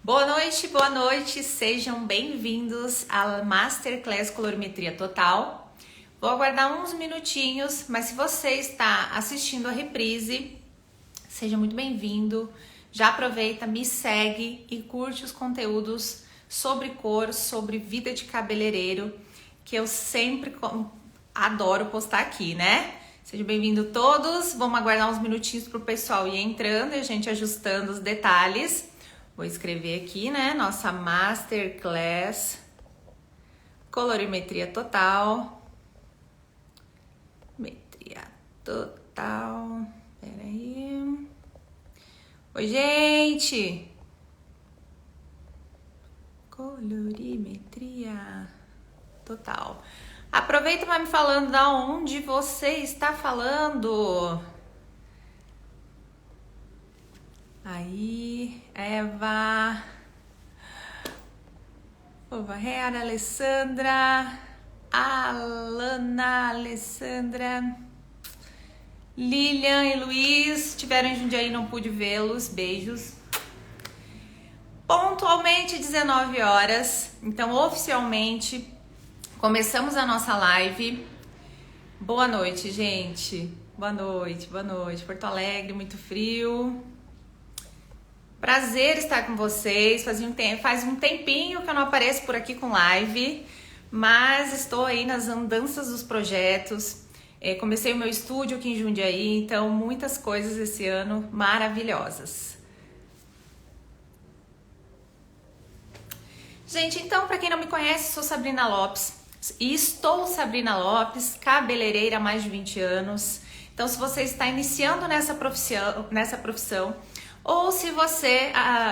Boa noite, sejam bem-vindos à Masterclass Colorimetria Total. Vou aguardar uns minutinhos, mas se você está assistindo a reprise, seja muito bem-vindo. Já aproveita, me segue e curte os conteúdos sobre cor, sobre vida de cabeleireiro, que eu sempre adoro postar aqui, né? Sejam bem-vindos todos. Vamos aguardar uns minutinhos para o pessoal ir entrando e a gente ajustando os detalhes. Vou escrever aqui, né? Nossa Masterclass Colorimetria Total. Metria Total. Peraí. Oi, gente! Colorimetria Total. Aproveita para me falando da onde você está falando. Aí, Eva, Rera, Alessandra, Alana, Alessandra, Lilian e Luiz estiveram em Jundiaí, não pude vê-los, beijos. Pontualmente 19 horas, então oficialmente começamos a nossa live. Boa noite, gente, boa noite, Porto Alegre, muito frio. Prazer estar com vocês, faz um tempinho que eu não apareço por aqui com live, mas estou aí nas andanças dos projetos, comecei o meu estúdio aqui em Jundiaí, então muitas coisas esse ano maravilhosas. Gente, então para quem não me conhece, sou Sabrina Lopes e estou Sabrina Lopes, cabeleireira há mais de 20 anos, então se você está iniciando nessa profissão, ou se você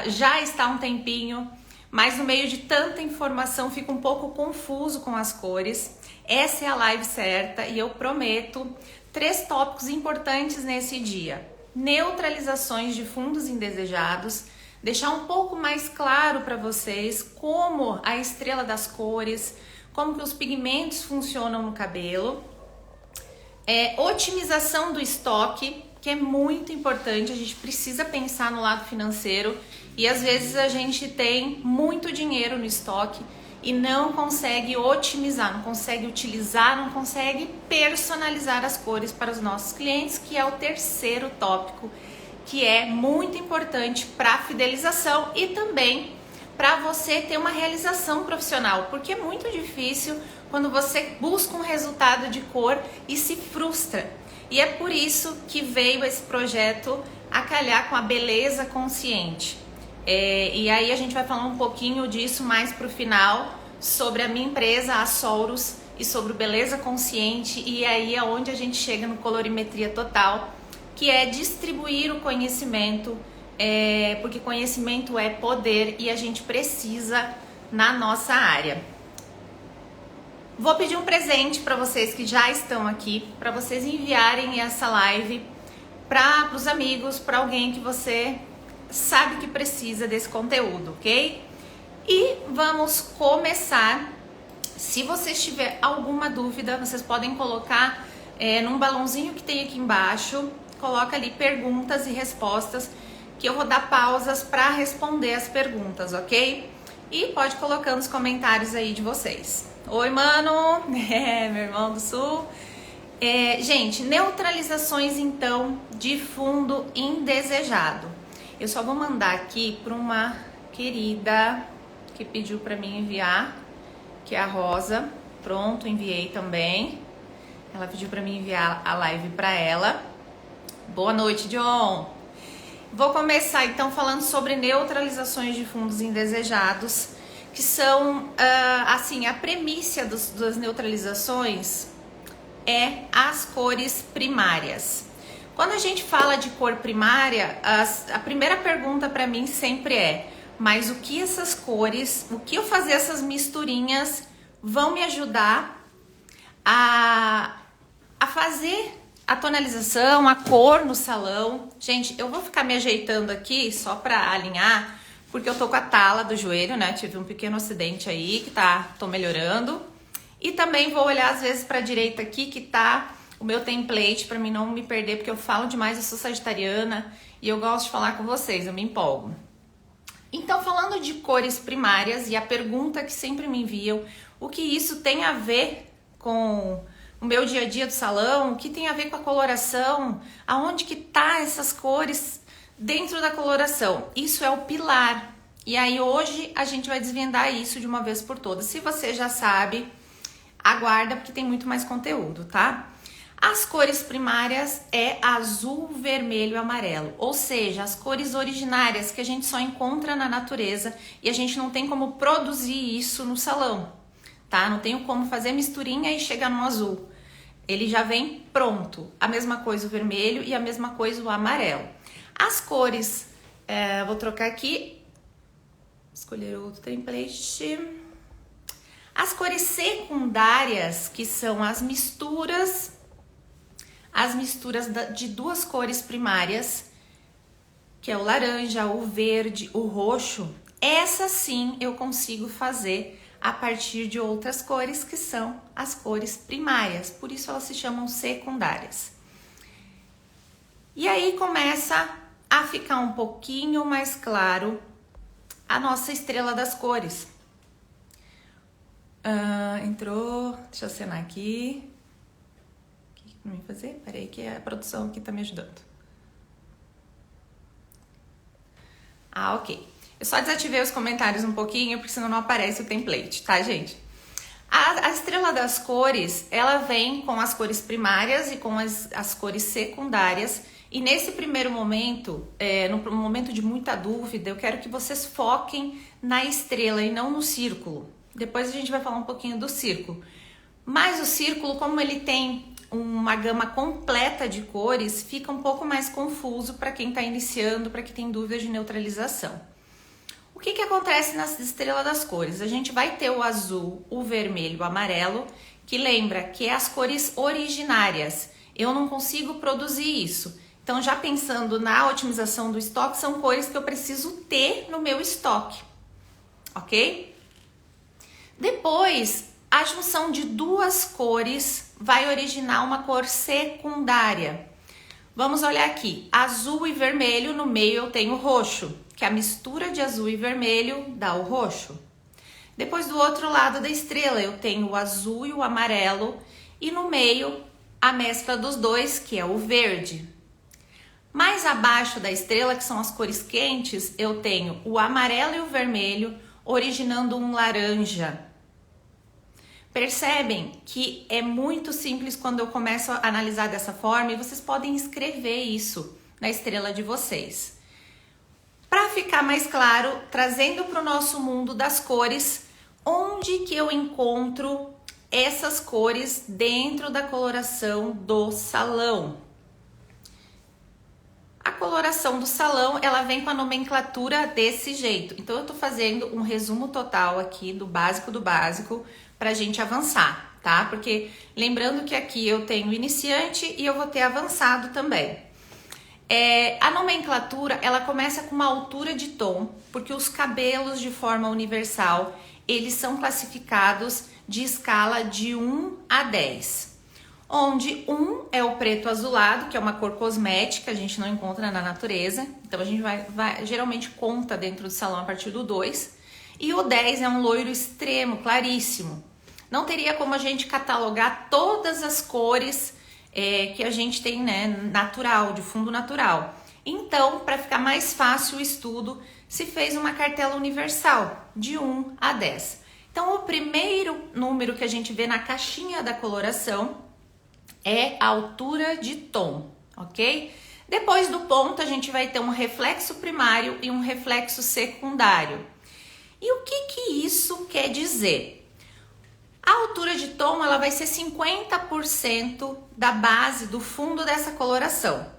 já está há um tempinho, mas no meio de tanta informação fica um pouco confuso com as cores, essa é a live certa e eu prometo 3 tópicos importantes nesse dia. Neutralizações de fundos indesejados, deixar um pouco mais claro para vocês como a estrela das cores, como que os pigmentos funcionam no cabelo, otimização do estoque, que é muito importante, a gente precisa pensar no lado financeiro e às vezes a gente tem muito dinheiro no estoque e não consegue otimizar, não consegue utilizar, não consegue personalizar as cores para os nossos clientes, que é o terceiro tópico, que é muito importante para a fidelização e também para você ter uma realização profissional, porque é muito difícil quando você busca um resultado de cor e se frustra. E é por isso que veio esse projeto a calhar com a beleza consciente. E aí a gente vai falar um pouquinho disso mais pro final, sobre a minha empresa, a Solros, e sobre o beleza consciente, e aí é onde a gente chega no colorimetria total, que é distribuir o conhecimento, porque conhecimento é poder e a gente precisa na nossa área. Vou pedir um presente para vocês que já estão aqui, para vocês enviarem essa live para os amigos, para alguém que você sabe que precisa desse conteúdo, ok? E vamos começar. Se vocês tiverem alguma dúvida, vocês podem colocar num balãozinho que tem aqui embaixo, coloca ali perguntas e respostas, que eu vou dar pausas para responder as perguntas, ok? E pode colocar nos comentários aí de vocês. Oi, mano! Meu irmão do sul. Gente, neutralizações então de fundo indesejado. Eu só vou mandar aqui para uma querida que pediu para mim enviar, que é a Rosa. Pronto, enviei também. Ela pediu para mim enviar a live para ela. Boa noite, John! Vou começar então falando sobre neutralizações de fundos indesejados, que são, assim, a premissa das neutralizações é as cores primárias. Quando a gente fala de cor primária, a primeira pergunta para mim sempre é: mas o que essas cores, o que eu fazer essas misturinhas vão me ajudar a fazer a tonalização, a cor no salão? Gente, eu vou ficar me ajeitando aqui só para alinhar, porque eu tô com a tala do joelho, né? Tive um pequeno acidente aí que tô melhorando. E também vou olhar às vezes para a direita aqui que tá o meu template para mim não me perder, porque eu falo demais, eu sou sagitariana e eu gosto de falar com vocês, eu me empolgo. Então, falando de cores primárias e a pergunta que sempre me enviam, o que isso tem a ver com o meu dia a dia do salão, o que tem a ver com a coloração, aonde que tá essas cores dentro da coloração. Isso é o pilar. E aí hoje a gente vai desvendar isso de uma vez por todas. Se você já sabe, aguarda porque tem muito mais conteúdo, tá? As cores primárias é azul, vermelho e amarelo, ou seja, as cores originárias que a gente só encontra na natureza e a gente não tem como produzir isso no salão, tá? Não tenho como fazer misturinha e chegar no azul. Ele já vem pronto. A mesma coisa o vermelho e a mesma coisa o amarelo. As cores, vou trocar aqui, escolher outro template. As cores secundárias, que são as misturas de duas cores primárias, que é o laranja, o verde, o roxo, essa sim eu consigo fazer a partir de outras cores que são as cores primárias, por isso elas se chamam secundárias. E aí começa a ficar um pouquinho mais claro a nossa estrela das cores. Entrou, deixa eu acenar aqui. Não me fazer? Peraí que a produção aqui tá me ajudando. Ok. Eu só desativei os comentários um pouquinho, porque senão não aparece o template, tá, gente? A estrela das cores, ela vem com as cores primárias e com as cores secundárias. E nesse primeiro momento, no momento de muita dúvida, eu quero que vocês foquem na estrela e não no círculo. Depois a gente vai falar um pouquinho do círculo. Mas o círculo, como ele tem uma gama completa de cores, fica um pouco mais confuso para quem está iniciando, para quem tem dúvidas de neutralização. O que acontece nas estrelas das cores? A gente vai ter o azul, o vermelho, o amarelo, que lembra que é as cores originárias. Eu não consigo produzir isso. Então, já pensando na otimização do estoque, são cores que eu preciso ter no meu estoque, ok? Depois, a junção de duas cores vai originar uma cor secundária. Vamos olhar aqui, azul e vermelho, no meio eu tenho roxo, que a mistura de azul e vermelho dá o roxo. Depois do outro lado da estrela eu tenho o azul e o amarelo e no meio a mescla dos dois, que é o verde. Mais abaixo da estrela, que são as cores quentes, eu tenho o amarelo e o vermelho originando um laranja. Percebem que é muito simples quando eu começo a analisar dessa forma e vocês podem escrever isso na estrela de vocês. Para ficar mais claro, trazendo para o nosso mundo das cores, onde que eu encontro essas cores dentro da coloração do salão? A coloração do salão, ela vem com a nomenclatura desse jeito. Então, eu tô fazendo um resumo total aqui do básico pra gente avançar, tá? Porque lembrando que aqui eu tenho iniciante e eu vou ter avançado também. A nomenclatura, ela começa com uma altura de tom, porque os cabelos de forma universal, eles são classificados de escala de 1 a 10. Onde 1 é o preto azulado, que é uma cor cosmética, a gente não encontra na natureza. Então, a gente geralmente conta dentro do salão a partir do 2. E o 10 é um loiro extremo, claríssimo. Não teria como a gente catalogar todas as cores que a gente tem, né, natural, de fundo natural. Então, para ficar mais fácil o estudo, se fez uma cartela universal, de 1 a 10. Então, o primeiro número que a gente vê na caixinha da coloração é a altura de tom, ok? Depois do ponto, a gente vai ter um reflexo primário e um reflexo secundário. E o que isso quer dizer? A altura de tom, ela vai ser 50% da base, do fundo dessa coloração.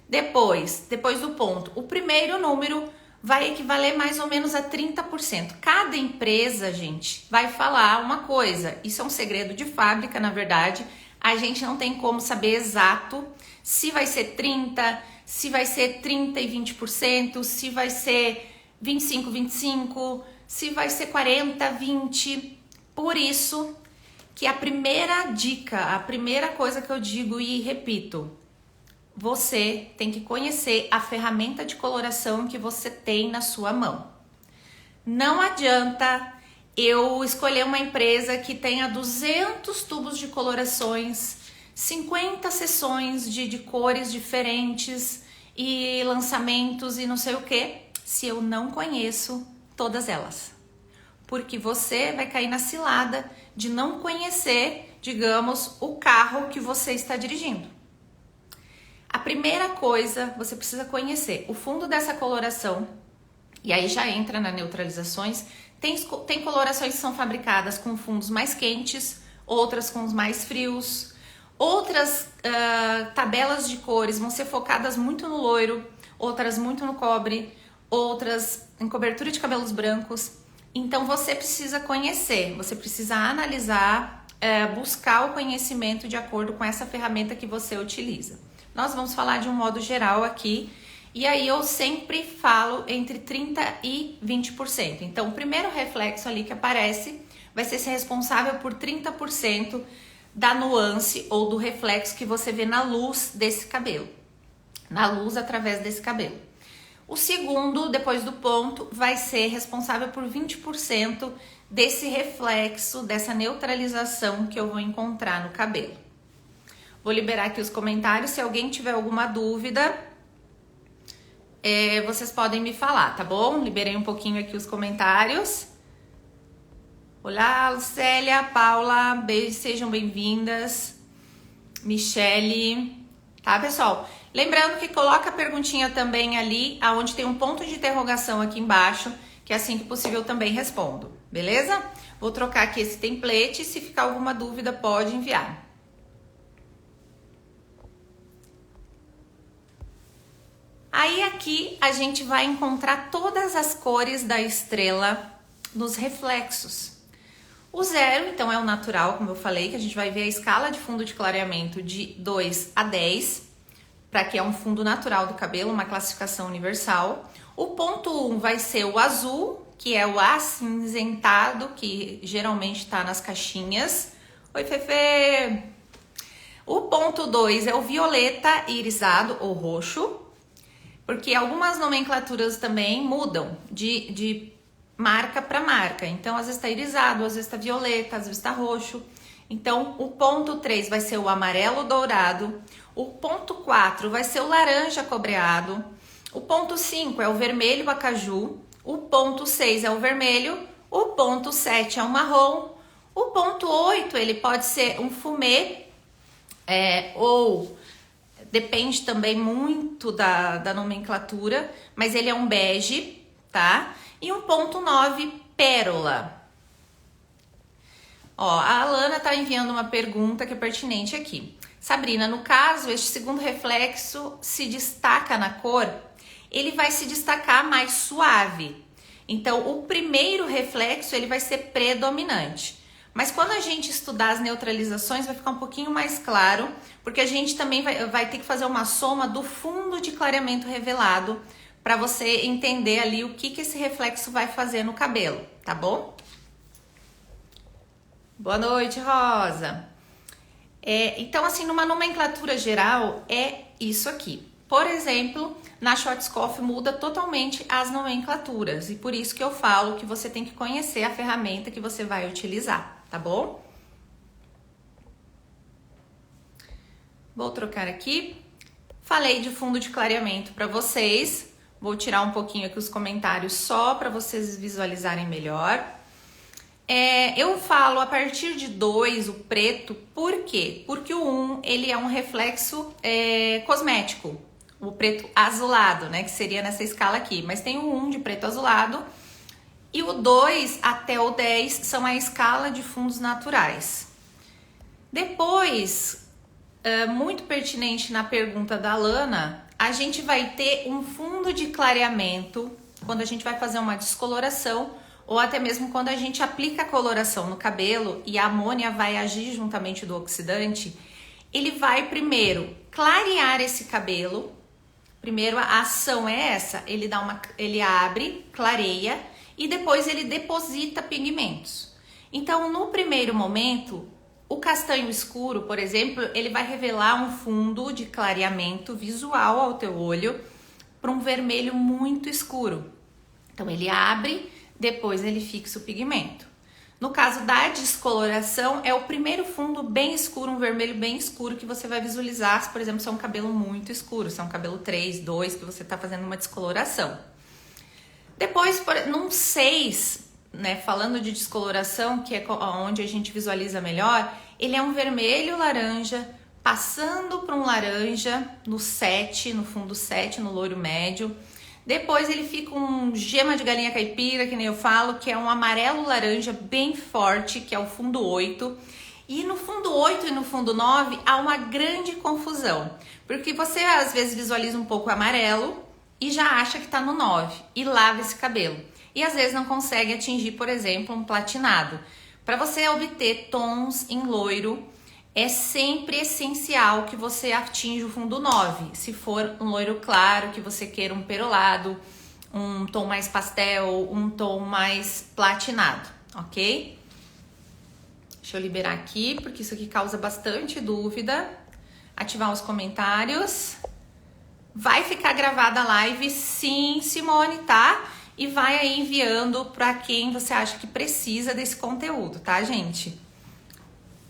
Depois do ponto, o primeiro número vai equivaler mais ou menos a 30%. Cada empresa, gente, vai falar uma coisa. Isso é um segredo de fábrica, na verdade. A gente não tem como saber exato se vai ser 30%, se vai ser 30% e 20%, se vai ser 25%, 25%, se vai ser 40%, 20%. Por isso que a primeira dica, a primeira coisa que eu digo e repito, você tem que conhecer a ferramenta de coloração que você tem na sua mão. Não adianta eu escolher uma empresa que tenha 200 tubos de colorações, 50 sessões de cores diferentes e lançamentos e não sei o que, se eu não conheço todas elas. Porque você vai cair na cilada de não conhecer, digamos, o carro que você está dirigindo. A primeira coisa, você precisa conhecer o fundo dessa coloração, e aí já entra nas neutralizações. Tem colorações que são fabricadas com fundos mais quentes, outras com os mais frios. Outras tabelas de cores vão ser focadas muito no loiro, outras muito no cobre, outras em cobertura de cabelos brancos. Então você precisa conhecer, você precisa analisar, buscar o conhecimento de acordo com essa ferramenta que você utiliza. Nós vamos falar de um modo geral aqui. E aí eu sempre falo entre 30% e 20%. Então o primeiro reflexo ali que aparece vai ser responsável por 30% da nuance ou do reflexo que você vê na luz desse cabelo. Na luz através desse cabelo. O segundo, depois do ponto, vai ser responsável por 20% desse reflexo, dessa neutralização que eu vou encontrar no cabelo. Vou liberar aqui os comentários, se alguém tiver alguma dúvida... vocês podem me falar, tá bom? Liberei um pouquinho aqui os comentários. Olá, Lucélia, Paula, beijos, sejam bem-vindas. Michele, tá, pessoal? Lembrando que coloca a perguntinha também ali, aonde tem um ponto de interrogação aqui embaixo, que assim que possível também respondo, beleza? Vou trocar aqui esse template, se ficar alguma dúvida pode enviar. Aí aqui a gente vai encontrar todas as cores da estrela nos reflexos. O 0, então, é o natural, como eu falei, que a gente vai ver a escala de fundo de clareamento de 2 a 10, para que é um fundo natural do cabelo, uma classificação universal. O ponto 1 vai ser o azul, que é o acinzentado, que geralmente está nas caixinhas. Oi, Fefe! O ponto 2 é o violeta irisado ou roxo. Porque algumas nomenclaturas também mudam de marca para marca. Então, às vezes está irisado, às vezes está violeta, às vezes está roxo. Então, o ponto 3 vai ser o amarelo dourado. O ponto 4 vai ser o laranja cobreado. O ponto 5 é o vermelho acaju. O ponto 6 é o vermelho. O ponto 7 é o marrom. O ponto 8, ele pode ser um fumê ou... Depende também muito da nomenclatura, mas ele é um bege, tá? E um ponto 9, pérola. Ó, a Alana tá enviando uma pergunta que é pertinente aqui. Sabrina, no caso, este segundo reflexo se destaca na cor, ele vai se destacar mais suave. Então, o primeiro reflexo, ele vai ser predominante. Mas quando a gente estudar as neutralizações, vai ficar um pouquinho mais claro, porque a gente também vai ter que fazer uma soma do fundo de clareamento revelado para você entender ali o que esse reflexo vai fazer no cabelo, tá bom? Boa noite, Rosa. Então, assim, numa nomenclatura geral, é isso aqui. Por exemplo, na Schwarzkopf muda totalmente as nomenclaturas, e por isso que eu falo que você tem que conhecer a ferramenta que você vai utilizar. Tá bom? Vou trocar aqui. Falei de fundo de clareamento para vocês. Vou tirar um pouquinho aqui os comentários só para vocês visualizarem melhor. Eu falo a partir de 2, o preto, por quê? Porque o 1, ele é um reflexo cosmético. O preto azulado, né? Que seria nessa escala aqui. Mas tem o 1 de preto azulado. E o 2 até o 10 são a escala de fundos naturais. Depois, muito pertinente na pergunta da Lana, a gente vai ter um fundo de clareamento quando a gente vai fazer uma descoloração ou até mesmo quando a gente aplica a coloração no cabelo e a amônia vai agir juntamente do oxidante. Ele vai primeiro clarear esse cabelo. Primeiro a ação é essa, ele abre, clareia e depois ele deposita pigmentos. Então, no primeiro momento, o castanho escuro, por exemplo, ele vai revelar um fundo de clareamento visual ao teu olho para um vermelho muito escuro. Então, ele abre, depois ele fixa o pigmento. No caso da descoloração, é o primeiro fundo bem escuro, um vermelho bem escuro que você vai visualizar, se, por exemplo, se é um cabelo muito escuro, se é um cabelo 3, 2, que você está fazendo uma descoloração. Depois, num 6, né, falando de descoloração, que é onde a gente visualiza melhor, ele é um vermelho laranja, passando para um laranja no 7, no fundo 7, no loiro médio. Depois ele fica um gema de galinha caipira, que nem eu falo, que é um amarelo laranja bem forte, que é o fundo 8. E no fundo 8 e no fundo 9 há uma grande confusão, porque você às vezes visualiza um pouco amarelo e já acha que está no 9 e lava esse cabelo. E às vezes não consegue atingir, por exemplo, um platinado. Para você obter tons em loiro, é sempre essencial que você atinja o fundo 9. Se for um loiro claro, que você queira um perolado, um tom mais pastel, um tom mais platinado, ok? Deixa eu liberar aqui, porque isso aqui causa bastante dúvida. Ativar os comentários. Vai ficar gravada a live, sim, Simone, tá? E vai aí enviando para quem você acha que precisa desse conteúdo, tá, gente?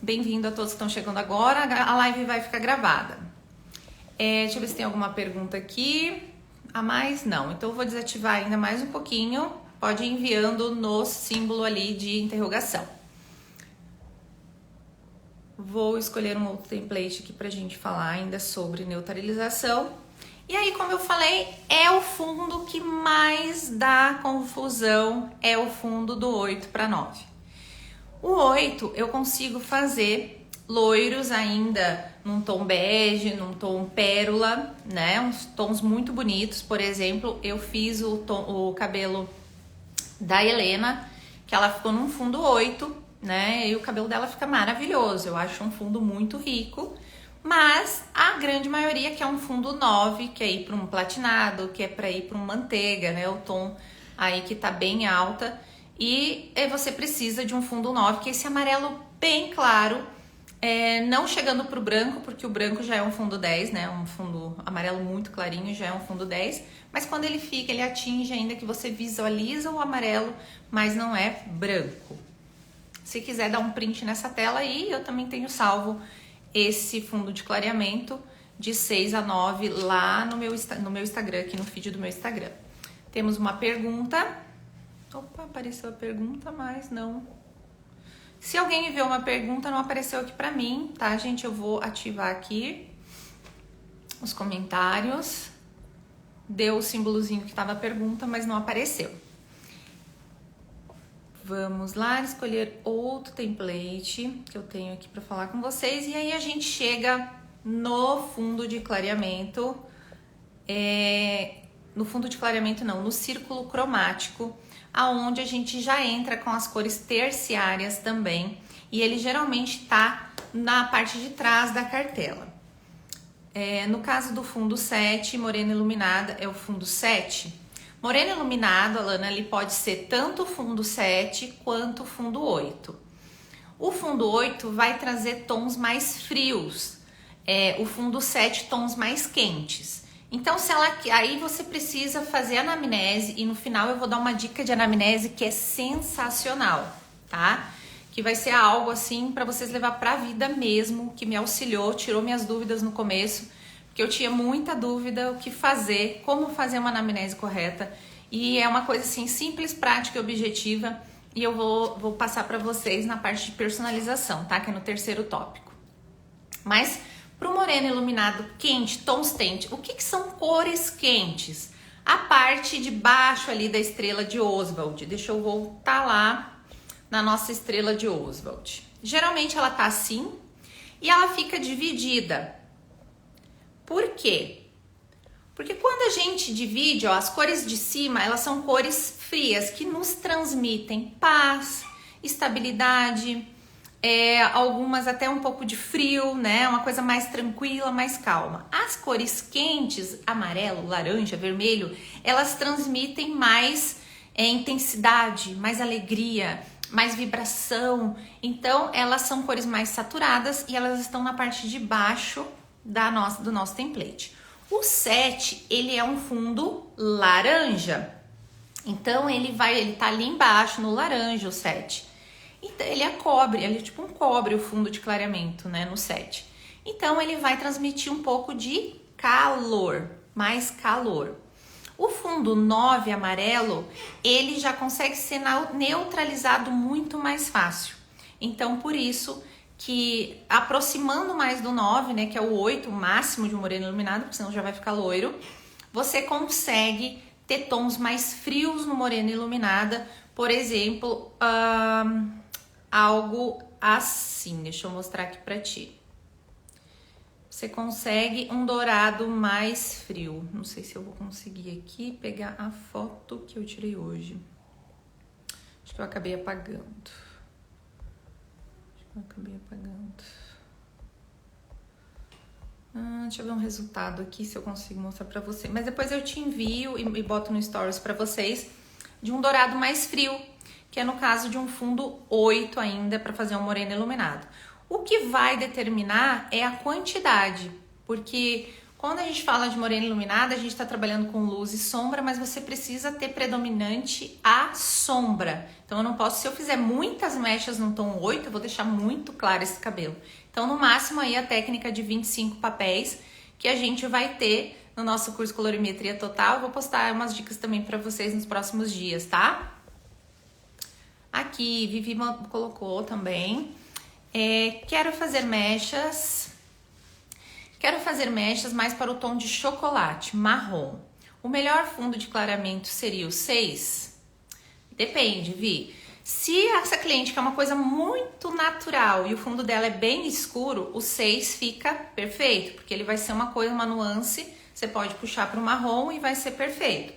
Bem-vindo a todos que estão chegando agora, a live vai ficar gravada. Deixa eu ver se tem alguma pergunta aqui. A mais? Não. Então eu vou desativar ainda mais um pouquinho. Pode ir enviando no símbolo ali de interrogação. Vou escolher um outro template aqui pra gente falar ainda sobre neutralização. E aí, como eu falei, é o fundo que mais dá confusão, é o fundo do 8 para 9. O 8 eu consigo fazer loiros ainda num tom bege, num tom pérola, né? Uns tons muito bonitos. Por exemplo, eu fiz o cabelo da Helena, que ela ficou num fundo 8, né? E o cabelo dela fica maravilhoso. Eu acho um fundo muito rico. Mas a grande maioria quer um fundo 9, que é ir para um platinado, que é para ir para um manteiga, né? O tom aí que tá bem alta. E você precisa de um fundo 9, que é esse amarelo bem claro, não chegando pro branco, porque o branco já é um fundo 10, né? Um fundo amarelo muito clarinho já é um fundo 10. Mas quando ele fica, ele atinge ainda que você visualiza o amarelo, mas não é branco. Se quiser dar um print nessa tela aí, eu também tenho salvo esse fundo de clareamento de 6 a 9 lá no meu Instagram, aqui no feed do meu Instagram. Temos uma pergunta. Opa, apareceu a pergunta, mas não. Se alguém enviou uma pergunta, não apareceu aqui pra mim, tá, gente? Eu vou ativar aqui os comentários. Deu o símbolozinho que tava a pergunta, mas não apareceu. Vamos lá, escolher outro template que eu tenho aqui pra falar com vocês. E aí a gente chega no fundo de clareamento. No fundo de clareamento não, no círculo cromático, aonde a gente já entra com as cores terciárias também, e ele geralmente tá na parte de trás da cartela. No caso do fundo 7, morena iluminada, é o fundo 7. Morena iluminado, Alana, ele pode ser tanto o fundo 7 quanto o fundo 8. O fundo 8 vai trazer tons mais frios, o fundo 7 tons mais quentes. Então, aí você precisa fazer anamnese, e no final eu vou dar uma dica de anamnese que é sensacional, tá? Que vai ser algo assim para vocês levar pra vida mesmo, que me auxiliou, tirou minhas dúvidas no começo, porque eu tinha muita dúvida o que fazer, como fazer uma anamnese correta, e é uma coisa assim simples, prática e objetiva, e eu vou passar para vocês na parte de personalização, tá? Que é no terceiro tópico. Mas para o moreno iluminado quente, tons quentes, o que são cores quentes? A parte de baixo ali da estrela de Oswald. Deixa eu voltar lá na nossa estrela de Oswald. Geralmente ela tá assim e ela fica dividida. Por quê? Porque quando a gente divide, ó, as cores de cima, elas são cores frias que nos transmitem paz, estabilidade, algumas até um pouco de frio, né? Uma coisa mais tranquila, mais calma. As cores quentes, amarelo, laranja, vermelho, elas transmitem mais intensidade, mais alegria, mais vibração. Então, elas são cores mais saturadas e elas estão na parte de baixo do nosso template. O 7, ele é um fundo laranja. Então ele tá ali embaixo no laranja, o 7. Então ele é cobre, ele é tipo um cobre o fundo de clareamento, né, no 7. Então ele vai transmitir um pouco de calor, mais calor. O fundo 9 amarelo, ele já consegue ser neutralizado muito mais fácil. Então por isso que aproximando mais do 9, né, que é o 8, o máximo de um moreno iluminado, porque senão já vai ficar loiro, você consegue ter tons mais frios no morena iluminada, por exemplo, algo assim. Deixa eu mostrar aqui pra ti. Você consegue um dourado mais frio. Não sei se eu vou conseguir aqui pegar a foto que eu tirei hoje. Acho que eu acabei apagando. Deixa eu ver um resultado aqui, se eu consigo mostrar pra você. Mas depois eu te envio e boto no Stories pra vocês de um dourado mais frio, que é no caso de um fundo 8 ainda, pra fazer um moreno iluminado. O que vai determinar é a quantidade, porque quando a gente fala de morena iluminada, a gente tá trabalhando com luz e sombra, mas você precisa ter predominante a sombra. Então eu não posso, se eu fizer muitas mechas no tom 8, eu vou deixar muito claro esse cabelo. Então, no máximo, aí a técnica de 25 papéis que a gente vai ter no nosso curso Colorimetria Total. Eu vou postar umas dicas também para vocês nos próximos dias, tá? Aqui, Vivi colocou também. Quero fazer mechas mais para o tom de chocolate, marrom. O melhor fundo de clareamento seria o 6? Depende, Vi. Se essa cliente quer uma coisa muito natural e o fundo dela é bem escuro, o 6 fica perfeito, porque ele vai ser uma coisa, uma nuance, você pode puxar para o marrom e vai ser perfeito.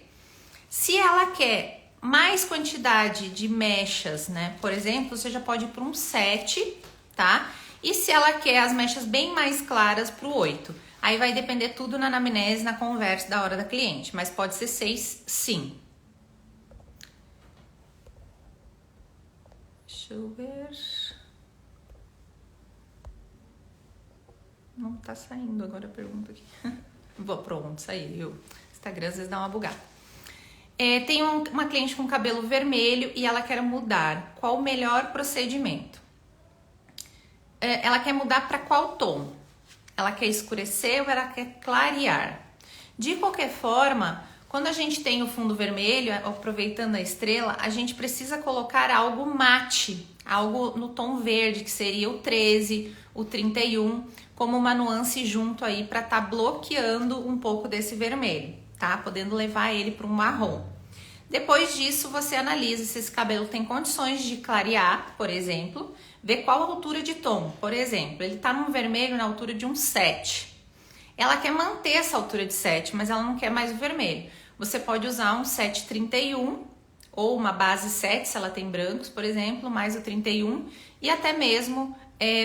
Se ela quer mais quantidade de mechas, né? Por exemplo, você já pode ir para um 7, tá? E se ela quer as mechas bem mais claras, para o 8. Aí vai depender tudo na anamnese, na conversa da hora da cliente, mas pode ser 6 sim. Deixa eu ver. Não tá saindo agora a pergunta aqui. Pronto, saiu. Instagram às vezes dá uma bugada. Tem uma cliente com cabelo vermelho e ela quer mudar. Qual o melhor procedimento? Ela quer mudar para qual tom? Ela quer escurecer ou ela quer clarear? De qualquer forma, quando a gente tem o fundo vermelho, aproveitando a estrela, a gente precisa colocar algo mate, algo no tom verde, que seria o 13, o 31, como uma nuance junto aí para estar bloqueando um pouco desse vermelho, tá? Podendo levar ele para um marrom. Depois disso, você analisa se esse cabelo tem condições de clarear, por exemplo, ver qual a altura de tom. Por exemplo, ele tá num vermelho na altura de um 7. Ela quer manter essa altura de 7, mas ela não quer mais o vermelho. Você pode usar um 731 ou uma base 7, se ela tem brancos, por exemplo, mais o 31 e até mesmo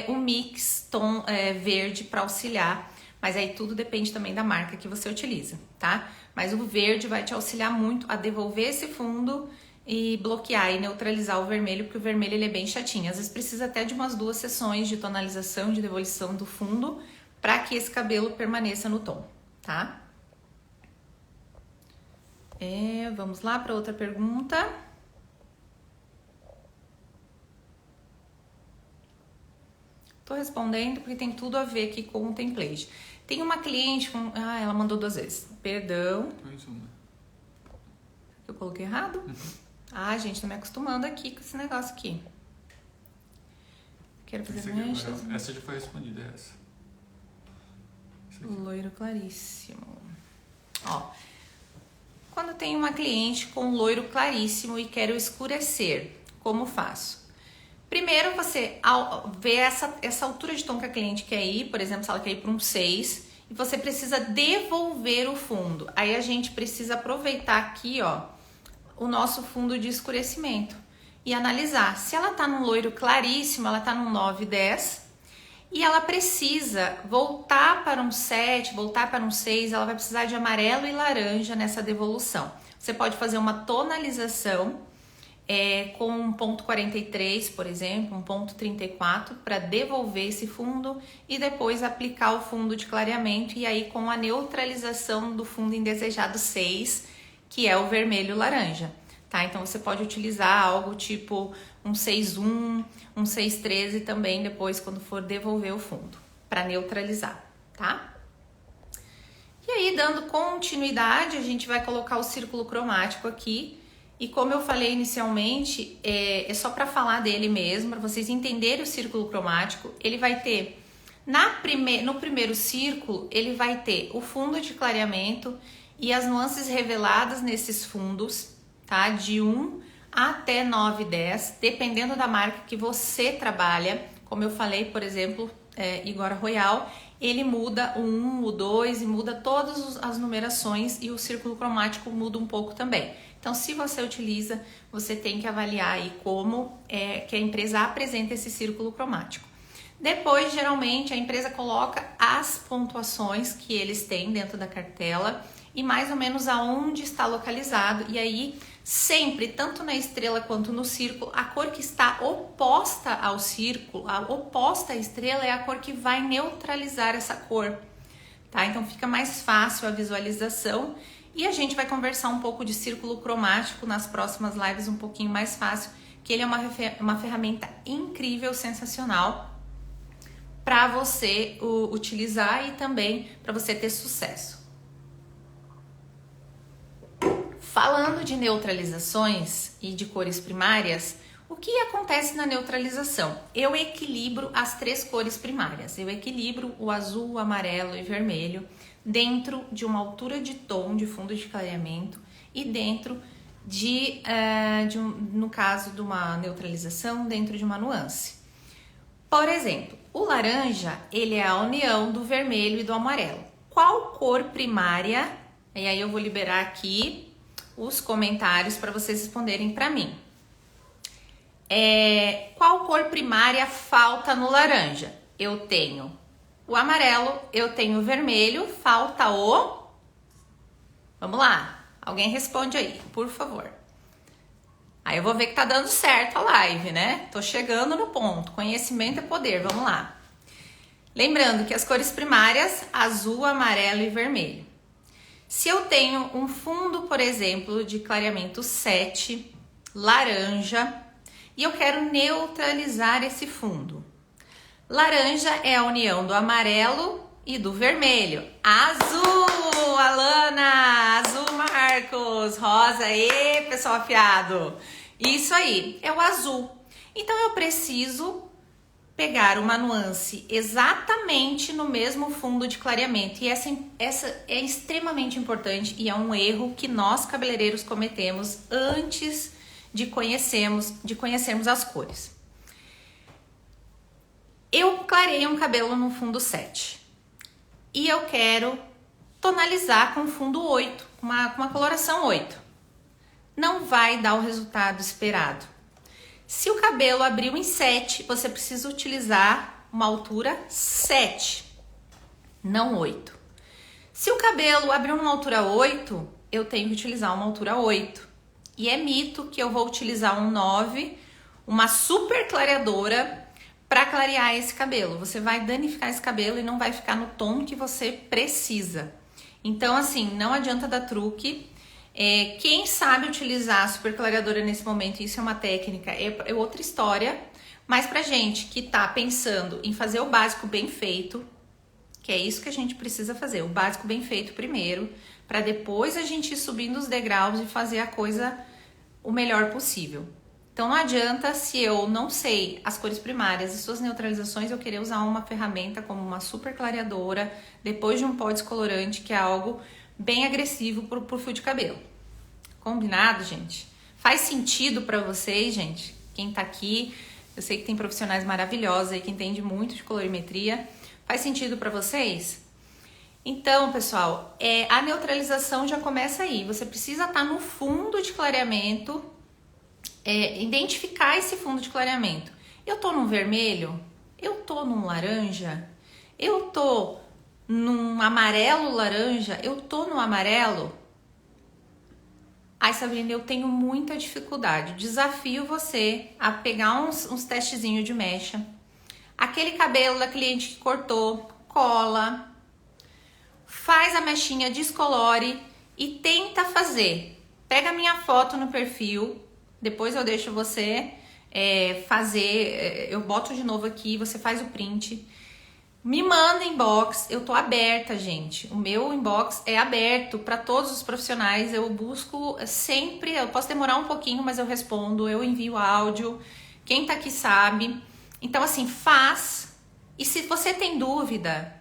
um mix tom verde para auxiliar. Mas aí tudo depende também da marca que você utiliza, tá? Mas o verde vai te auxiliar muito a devolver esse fundo e bloquear e neutralizar o vermelho, porque o vermelho ele é bem chatinho. Às vezes precisa até de umas 2 sessões de tonalização, de devolução do fundo, para que esse cabelo permaneça no tom, tá? Vamos lá para outra pergunta. Tô respondendo porque tem tudo a ver aqui com o template. Tem uma cliente com... ela mandou 2 vezes. Perdão. Eu coloquei errado? Gente, tô me acostumando aqui com esse negócio aqui. Quero fazer mechas. Essa já foi respondida, essa. Loiro claríssimo. Ó, quando tem uma cliente com loiro claríssimo e quero escurecer, como faço? Primeiro você vê essa altura de tom que a cliente quer ir, por exemplo, se ela quer ir para um 6, e você precisa devolver o fundo. Aí a gente precisa aproveitar aqui, ó, o nosso fundo de escurecimento e analisar. Se ela tá num loiro claríssimo, ela tá num 9, 10, e ela precisa voltar para um 7, voltar para um 6, ela vai precisar de amarelo e laranja nessa devolução. Você pode fazer uma tonalização com um ponto 43, por exemplo, um ponto 34, para devolver esse fundo e depois aplicar o fundo de clareamento e aí com a neutralização do fundo indesejado 6, que é o vermelho laranja. tá? Então você pode utilizar algo tipo um 6-1, um 6-13 também depois quando for devolver o fundo, para neutralizar, tá? E aí, dando continuidade, a gente vai colocar o círculo cromático aqui. E como eu falei inicialmente, é só para falar dele mesmo, para vocês entenderem o círculo cromático. Ele vai ter, no primeiro círculo, ele vai ter o fundo de clareamento e as nuances reveladas nesses fundos, tá? De 1 até 9, 10, dependendo da marca que você trabalha. Como eu falei, por exemplo, Igora Royal, ele muda o 1, o 2 e muda todas as numerações e o círculo cromático muda um pouco também. Então, se você utiliza, você tem que avaliar aí como que a empresa apresenta esse círculo cromático. Depois, geralmente, a empresa coloca as pontuações que eles têm dentro da cartela e mais ou menos aonde está localizado. E aí, sempre, tanto na estrela quanto no círculo, a cor que está oposta ao círculo, a oposta à estrela é a cor que vai neutralizar essa cor, tá? Então fica mais fácil a visualização e a gente vai conversar um pouco de círculo cromático nas próximas lives, um pouquinho mais fácil, que ele é uma ferramenta incrível, sensacional para você utilizar e também para você ter sucesso. Falando de neutralizações e de cores primárias, o que acontece na neutralização? Eu equilibro as 3 cores primárias. Eu equilibro o azul, o amarelo e vermelho dentro de uma altura de tom de fundo de clareamento e dentro no caso de uma neutralização, dentro de uma nuance. Por exemplo, o laranja, ele é a união do vermelho e do amarelo. Qual cor primária? E aí eu vou liberar aqui os comentários para vocês responderem para mim. Qual cor primária falta no laranja? Eu tenho o amarelo, eu tenho o vermelho, falta o... Vamos lá, alguém responde aí, por favor. Aí eu vou ver que tá dando certo a live, né? Tô chegando no ponto, conhecimento é poder, vamos lá. Lembrando que as cores primárias, azul, amarelo e vermelho. Se eu tenho um fundo, por exemplo, de clareamento 7, laranja, e eu quero neutralizar esse fundo. Laranja é a união do amarelo e do vermelho. Azul, Alana! Azul, Marcos! Rosa, pessoal afiado! Isso aí, é o azul. Então eu preciso pegar uma nuance exatamente no mesmo fundo de clareamento. E essa é extremamente importante e é um erro que nós cabeleireiros cometemos antes de conhecermos as cores. Eu clarei um cabelo no fundo 7 e eu quero tonalizar com fundo 8, com uma coloração 8. Não vai dar o resultado esperado. Se o cabelo abriu em 7, você precisa utilizar uma altura 7, não 8. Se o cabelo abriu numa altura 8, eu tenho que utilizar uma altura 8. E é mito que eu vou utilizar um 9, uma super clareadora, para clarear esse cabelo. Você vai danificar esse cabelo e não vai ficar no tom que você precisa. Então, assim, não adianta dar truque. Quem sabe utilizar a super clareadora nesse momento, isso é uma técnica, é outra história. Mas pra gente que tá pensando em fazer o básico bem feito, que é isso que a gente precisa fazer, o básico bem feito primeiro, para depois a gente ir subindo os degraus e fazer a coisa o melhor possível. Então não adianta, se eu não sei as cores primárias e suas neutralizações, eu querer usar uma ferramenta como uma super clareadora, depois de um pó descolorante, que é algo bem agressivo pro fio de cabelo. Combinado, gente? Faz sentido pra vocês, gente? Quem tá aqui, eu sei que tem profissionais maravilhosos aí que entendem muito de colorimetria. Faz sentido pra vocês? Então, pessoal, a neutralização já começa aí. Você precisa estar no fundo de clareamento, identificar esse fundo de clareamento. Eu tô num vermelho? Eu tô num laranja? Eu tô num amarelo laranja? Eu tô no amarelo? Ai, Sabrina, eu tenho muita dificuldade. Desafio você a pegar uns testezinhos de mecha. Aquele cabelo da cliente que cortou, cola, faz a mechinha, descolore e tenta fazer pega a minha foto no perfil, depois eu deixo você fazer, eu boto de novo aqui, você faz o print, me manda inbox, eu tô aberta, gente. O meu inbox é aberto para todos os profissionais, eu busco sempre, eu posso demorar um pouquinho, mas eu respondo, eu envio áudio, quem tá aqui sabe. Então assim, faz, e se você tem dúvida,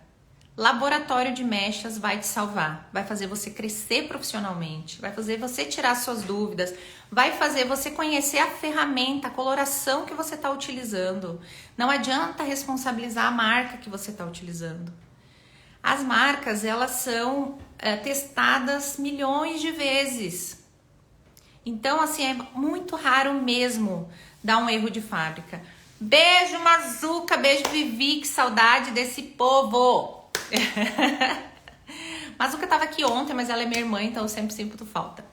Laboratório de Mechas vai te salvar, vai fazer você crescer profissionalmente, vai fazer você tirar suas dúvidas, vai fazer você conhecer a ferramenta, a coloração que você está utilizando. Não adianta responsabilizar a marca que você está utilizando. As marcas, elas são testadas milhões de vezes. Então, assim, é muito raro mesmo dar um erro de fábrica. Beijo, Mazuca, beijo, Vivi, que saudade desse povo! Mazuca tava aqui ontem, mas ela é minha irmã, então eu sempre sinto falta.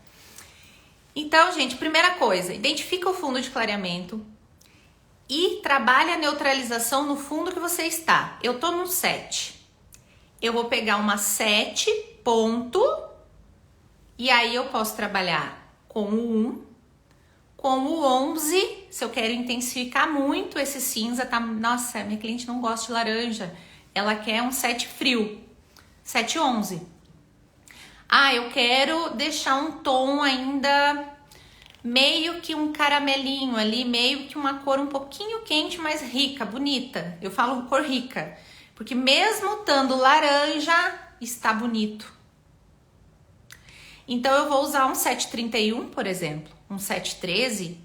Então, gente, primeira coisa, identifica o fundo de clareamento e trabalha a neutralização no fundo que você está. Eu tô no 7. Eu vou pegar uma 7 ponto e aí eu posso trabalhar com o 1, com o 11, se eu quero intensificar muito esse cinza, tá? Nossa, minha cliente não gosta de laranja. Ela quer um 7 frio, 7-11. Ah, eu quero deixar um tom ainda meio que um caramelinho ali, meio que uma cor um pouquinho quente, mas rica, bonita. Eu falo cor rica, porque mesmo estando laranja, está bonito. Então eu vou usar um 731, por exemplo, um 713.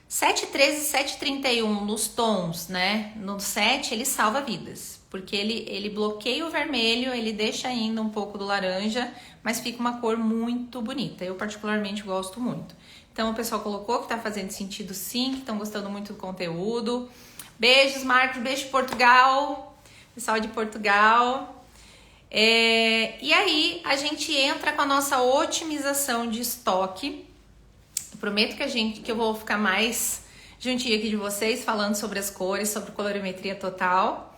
713 e 731 nos tons, né? No 7 ele salva vidas, porque ele bloqueia o vermelho, ele deixa ainda um pouco do laranja, mas fica uma cor muito bonita. Eu particularmente gosto muito. Então o pessoal colocou que tá fazendo sentido sim, que estão gostando muito do conteúdo. Beijos, Marcos, beijo de Portugal, pessoal de Portugal. E aí a gente entra com a nossa otimização de estoque. Prometo que eu vou ficar mais juntinho aqui de vocês, falando sobre as cores, sobre colorimetria total.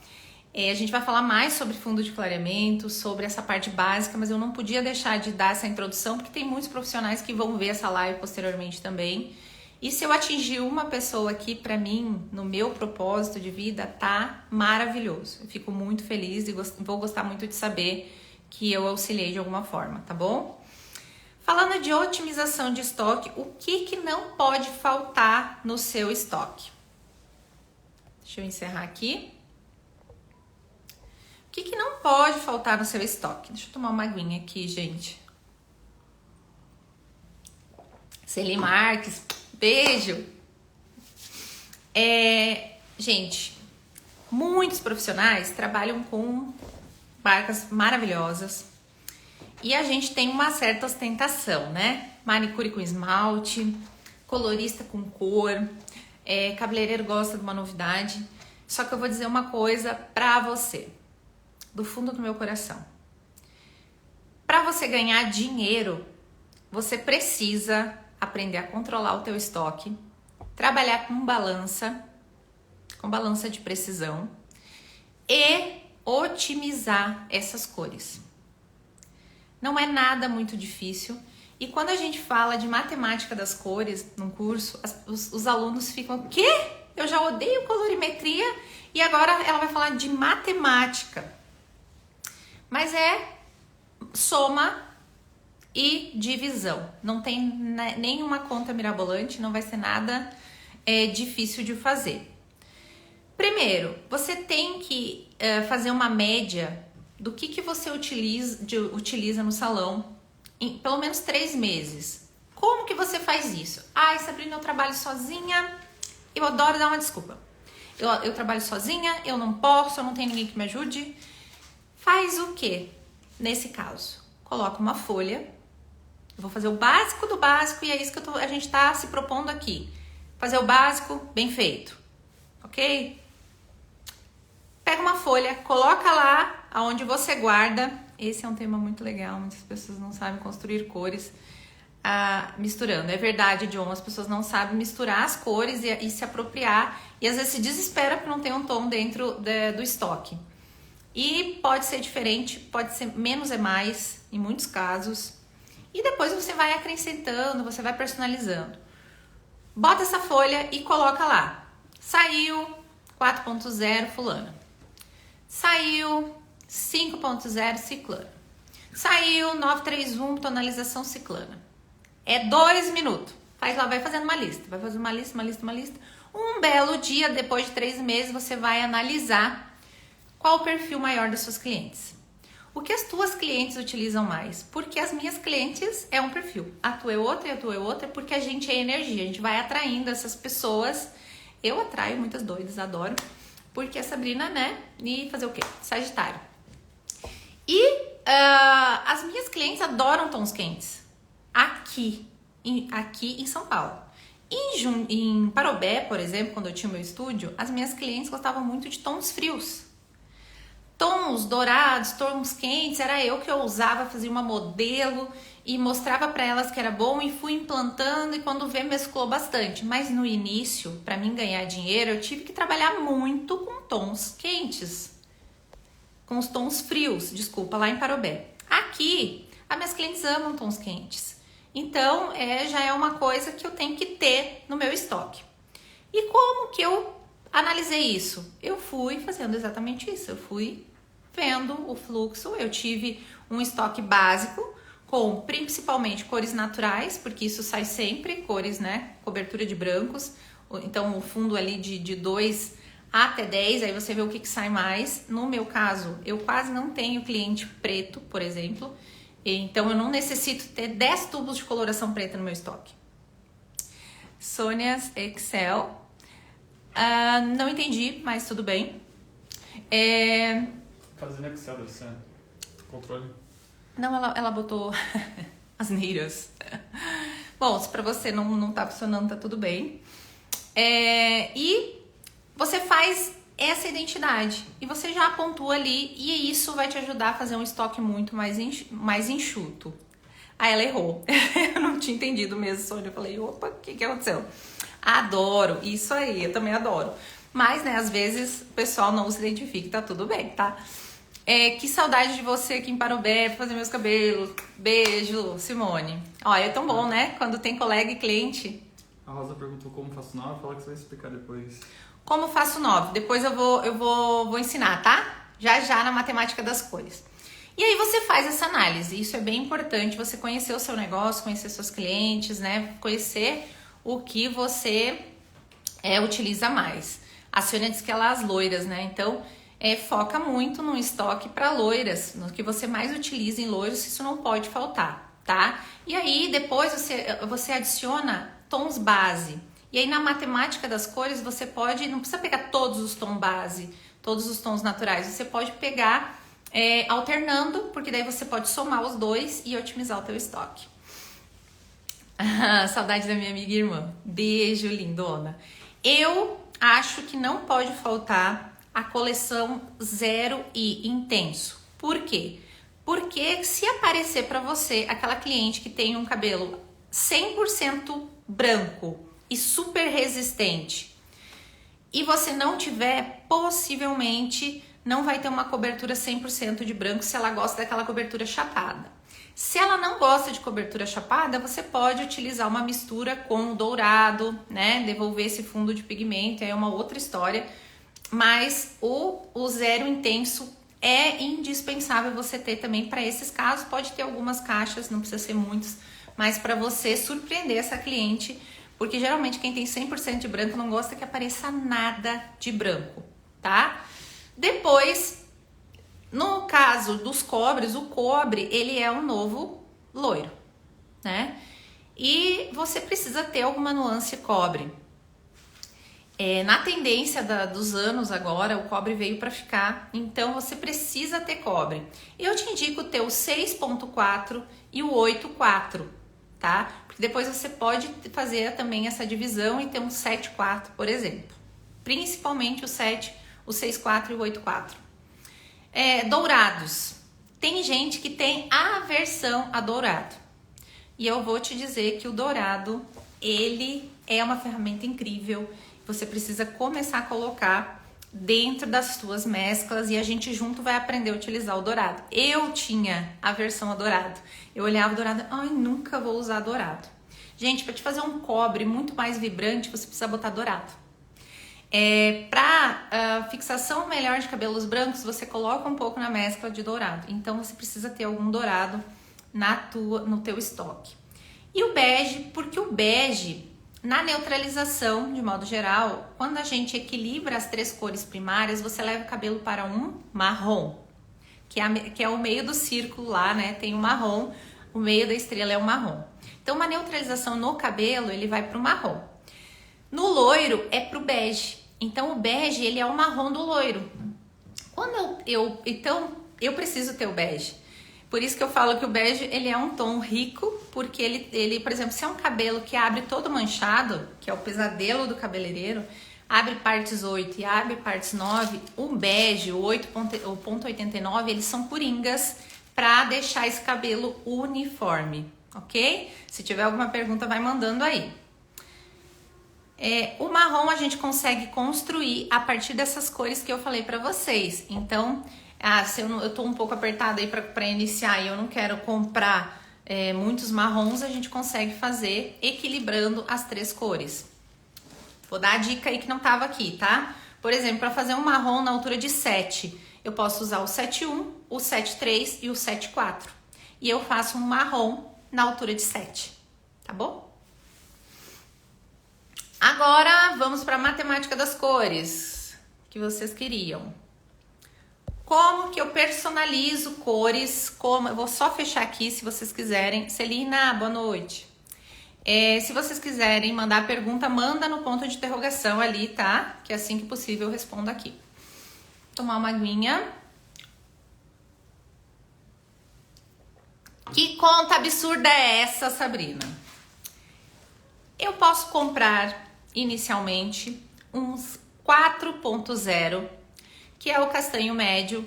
A gente vai falar mais sobre fundo de clareamento, sobre essa parte básica, mas eu não podia deixar de dar essa introdução, porque tem muitos profissionais que vão ver essa live posteriormente também. E se eu atingir uma pessoa aqui, pra mim, no meu propósito de vida, tá maravilhoso. Eu fico muito feliz e vou gostar muito de saber que eu auxiliei de alguma forma, tá bom? Falando de otimização de estoque, o que não pode faltar no seu estoque? Deixa eu encerrar aqui. O que não pode faltar no seu estoque? Deixa eu tomar uma aguinha aqui, gente. Celi Marques, beijo! Gente, muitos profissionais trabalham com marcas maravilhosas. E a gente tem uma certa ostentação, né? Manicure com esmalte, colorista com cor, cabeleireiro gosta de uma novidade. Só que eu vou dizer uma coisa pra você, do fundo do meu coração. Pra você ganhar dinheiro, você precisa aprender a controlar o teu estoque, trabalhar com balança de precisão e otimizar essas cores. Não é nada muito difícil. E quando a gente fala de matemática das cores num curso, os alunos ficam, o quê? Eu já odeio colorimetria e agora ela vai falar de matemática. Mas é soma e divisão. Não tem nenhuma conta mirabolante, não vai ser nada difícil de fazer. Primeiro, você tem que fazer uma média do que você utiliza no salão em pelo menos 3 meses. Como que você faz isso? Ai, Sabrina, eu trabalho sozinha, eu adoro dar uma desculpa. Eu trabalho sozinha, eu não posso, eu não tenho ninguém que me ajude. Faz o quê? Nesse caso, coloca uma folha. Eu vou fazer o básico do básico e é isso que a gente está se propondo aqui. Fazer o básico bem feito, ok? Pega uma folha, coloca lá aonde você guarda. Esse é um tema muito legal, muitas pessoas não sabem construir cores misturando. É verdade, John, as pessoas não sabem misturar as cores e se apropriar e às vezes se desespera porque não tem um tom dentro do estoque. E pode ser diferente, pode ser menos é mais em muitos casos. E depois você vai acrescentando, você vai personalizando. Bota essa folha e coloca lá. Saiu 4.0 fulana. Saiu 5.0 ciclana. Saiu 931 tonalização ciclana. É 2 minutos. Faz lá, vai fazendo uma lista. Vai fazendo uma lista, uma lista, uma lista. Um belo dia, depois de 3 meses, você vai analisar qual o perfil maior das suas clientes. O que as tuas clientes utilizam mais? Porque as minhas clientes é um perfil. A tua é outra e a tua é outra, porque a gente é energia. A gente vai atraindo essas pessoas. Eu atraio muitas doidas, adoro. Porque a Sabrina, né? E fazer o quê? Sagitário. E as minhas clientes adoram tons quentes. Aqui em São Paulo. Em Parobé, por exemplo, quando eu tinha o meu estúdio, as minhas clientes gostavam muito de tons frios. Tons dourados, tons quentes, era eu que usava, fazia uma modelo e mostrava para elas que era bom e fui implantando, e quando vê mesclou bastante. Mas no início, para mim ganhar dinheiro, eu tive que trabalhar muito com tons quentes. Com os tons frios, desculpa, lá em Parobé. Aqui, as minhas clientes amam tons quentes. Então, já é uma coisa que eu tenho que ter no meu estoque. E como que eu analisei isso? Eu fui fazendo exatamente isso. Eu fui vendo o fluxo. Eu tive um estoque básico com principalmente cores naturais, porque isso sai sempre, cores, né? Cobertura de brancos. Então, o fundo ali de 2 até 10, aí você vê o que sai mais. No meu caso, eu quase não tenho cliente preto, por exemplo. Então, eu não necessito ter 10 tubos de coloração preta no meu estoque. Sônia's Excel. Não entendi, mas tudo bem. Fazendo Excel deve ser controle. Não, ela botou asneiras. Bom, se pra você não tá funcionando, tá tudo bem. E você faz essa identidade e você já pontua ali, e isso vai te ajudar a fazer um estoque muito mais enxuto. Aí ela errou. Eu não tinha entendido mesmo, Sônia. Eu falei, opa, o que aconteceu? Adoro, isso aí, eu também adoro. Mas, né, às vezes o pessoal não se identifica, tá tudo bem, tá? Que saudade de você aqui em Parobé, fazer meus cabelos. Beijo, Simone. Olha, é tão bom, né? Quando tem colega e cliente. A Rosa perguntou como faço 9, fala que você vai explicar depois. Como faço 9? Depois eu vou ensinar, tá? Já na matemática das cores. E aí você faz essa análise. Isso é bem importante, você conhecer o seu negócio, conhecer seus clientes, né? Conhecer o que você utiliza mais. A Sônia disse que ela é as loiras, né? Então, foca muito no estoque para loiras, no que você mais utiliza em loiros, isso não pode faltar, tá? E aí, depois você adiciona tons base. E aí, na matemática das cores, você pode, não precisa pegar todos os tons base, todos os tons naturais, você pode pegar alternando, porque daí você pode somar os dois e otimizar o teu estoque. Saudade da minha amiga e irmã. Beijo, lindona. Eu acho que não pode faltar a coleção Zero e Intenso. Por quê? Porque se aparecer para você aquela cliente que tem um cabelo 100% branco e super resistente, e você não tiver, possivelmente não vai ter uma cobertura 100% de branco se ela gosta daquela cobertura chapada. Se ela não gosta de cobertura chapada, você pode utilizar uma mistura com o dourado, né? Devolver esse fundo de pigmento, é uma outra história. Mas o Zero Intenso é indispensável você ter também para esses casos. Pode ter algumas caixas, não precisa ser muitos, mas para você surpreender essa cliente, porque geralmente quem tem 100% de branco não gosta que apareça nada de branco, tá? Depois, no caso dos cobres, o cobre, ele é um novo loiro, né? E você precisa ter alguma nuance cobre. Na tendência dos anos agora, o cobre veio para ficar, então você precisa ter cobre. Eu te indico ter o 6.4 e o 8.4, tá? Porque depois você pode fazer também essa divisão e ter um 7.4, por exemplo. Principalmente o 6.4 e o 8.4. Dourados. Tem gente que tem aversão a dourado. E eu vou te dizer que o dourado, ele é uma ferramenta incrível. Você precisa começar a colocar dentro das tuas mesclas e a gente junto vai aprender a utilizar o dourado. Eu tinha aversão ao dourado. Eu olhava o dourado, ai, nunca vou usar dourado. Gente, para te fazer um cobre muito mais vibrante, você precisa botar dourado. Para fixação melhor de cabelos brancos, você coloca um pouco na mescla de dourado. Então você precisa ter algum dourado no teu estoque. E o bege, porque o bege, na neutralização, de modo geral, quando a gente equilibra as 3 cores primárias, você leva o cabelo para um marrom, que é o meio do círculo lá, né? Tem o marrom, o meio da estrela é o marrom. Então, uma neutralização no cabelo, ele vai para o marrom. No loiro, é para o bege. Então, o bege, ele é o marrom do loiro. Então, eu preciso ter o bege. Por isso que eu falo que o bege, ele é um tom rico, porque ele, por exemplo, se é um cabelo que abre todo manchado, que é o pesadelo do cabeleireiro, abre partes 8 e abre partes 9, o bege, o 8.89, eles são coringas para deixar esse cabelo uniforme, ok? Se tiver alguma pergunta, vai mandando aí. O marrom a gente consegue construir a partir dessas cores que eu falei para vocês. Então, se eu tô um pouco apertada aí para iniciar e eu não quero comprar muitos marrons, a gente consegue fazer equilibrando as 3 cores. Vou dar a dica aí que não tava aqui, tá? Por exemplo, para fazer um marrom na altura de 7, eu posso usar o 7.1, o 7.3 e o 7.4. E eu faço um marrom na altura de 7, tá bom? Agora, vamos para a matemática das cores que vocês queriam. Como que eu personalizo cores? Eu vou só fechar aqui se vocês quiserem. Celina, boa noite. Se vocês quiserem mandar pergunta, manda no ponto de interrogação ali, tá? Que assim que possível eu respondo aqui. Tomar uma aguinha. Que conta absurda é essa, Sabrina? Eu posso comprar inicialmente uns 4.0, que é o castanho médio,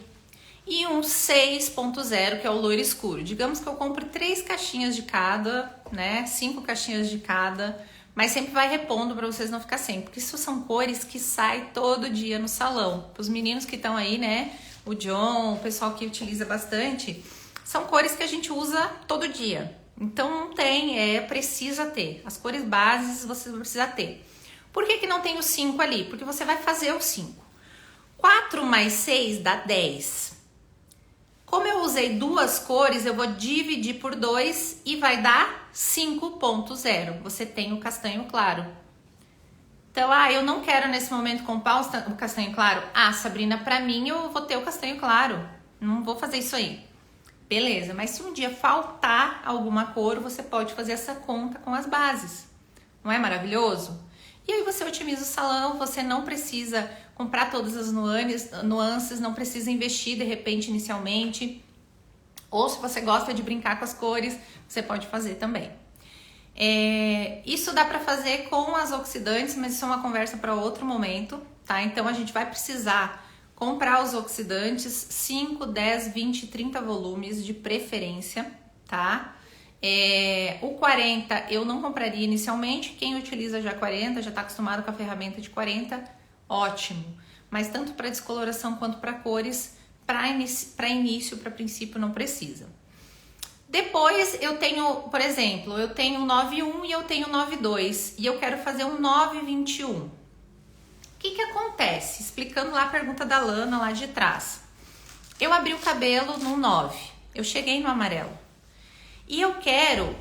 e um 6.0, que é o loiro escuro. Digamos que eu compro 3 caixinhas de cada, né? 5 caixinhas de cada, mas sempre vai repondo para vocês não ficar sem, porque isso são cores que saem todo dia no salão. Para os meninos que estão aí, né? O John, o pessoal que utiliza bastante, são cores que a gente usa todo dia. Então não tem, precisa ter. As cores bases você precisa ter. Por que não tem o 5 ali? Porque você vai fazer o 5. 4 mais 6 dá 10. Como eu usei 2 cores, eu vou dividir por 2 e vai dar 5.0. Você tem o castanho claro. Então, eu não quero nesse momento comprar o castanho claro. Sabrina, pra mim eu vou ter o castanho claro. Não vou fazer isso aí. Beleza, mas se um dia faltar alguma cor, você pode fazer essa conta com as bases. Não é maravilhoso? E aí você otimiza o salão, você não precisa comprar todas as nuances, não precisa investir de repente inicialmente. Ou se você gosta de brincar com as cores, você pode fazer também. Isso dá para fazer com as oxidantes, mas isso é uma conversa para outro momento, tá? Então a gente vai precisar comprar os oxidantes 5, 10, 20, 30 volumes de preferência, tá? O 40 eu não compraria inicialmente. Quem utiliza já 40, já está acostumado com a ferramenta de 40, ótimo. Mas tanto para descoloração quanto para cores, para início, para princípio, não precisa. Depois eu tenho, por exemplo, eu tenho 9.1 e eu tenho 9.2 e eu quero fazer um 9.21. O que acontece? Explicando lá a pergunta da Lana lá de trás. Eu abri o cabelo no 9, eu cheguei no amarelo. E eu quero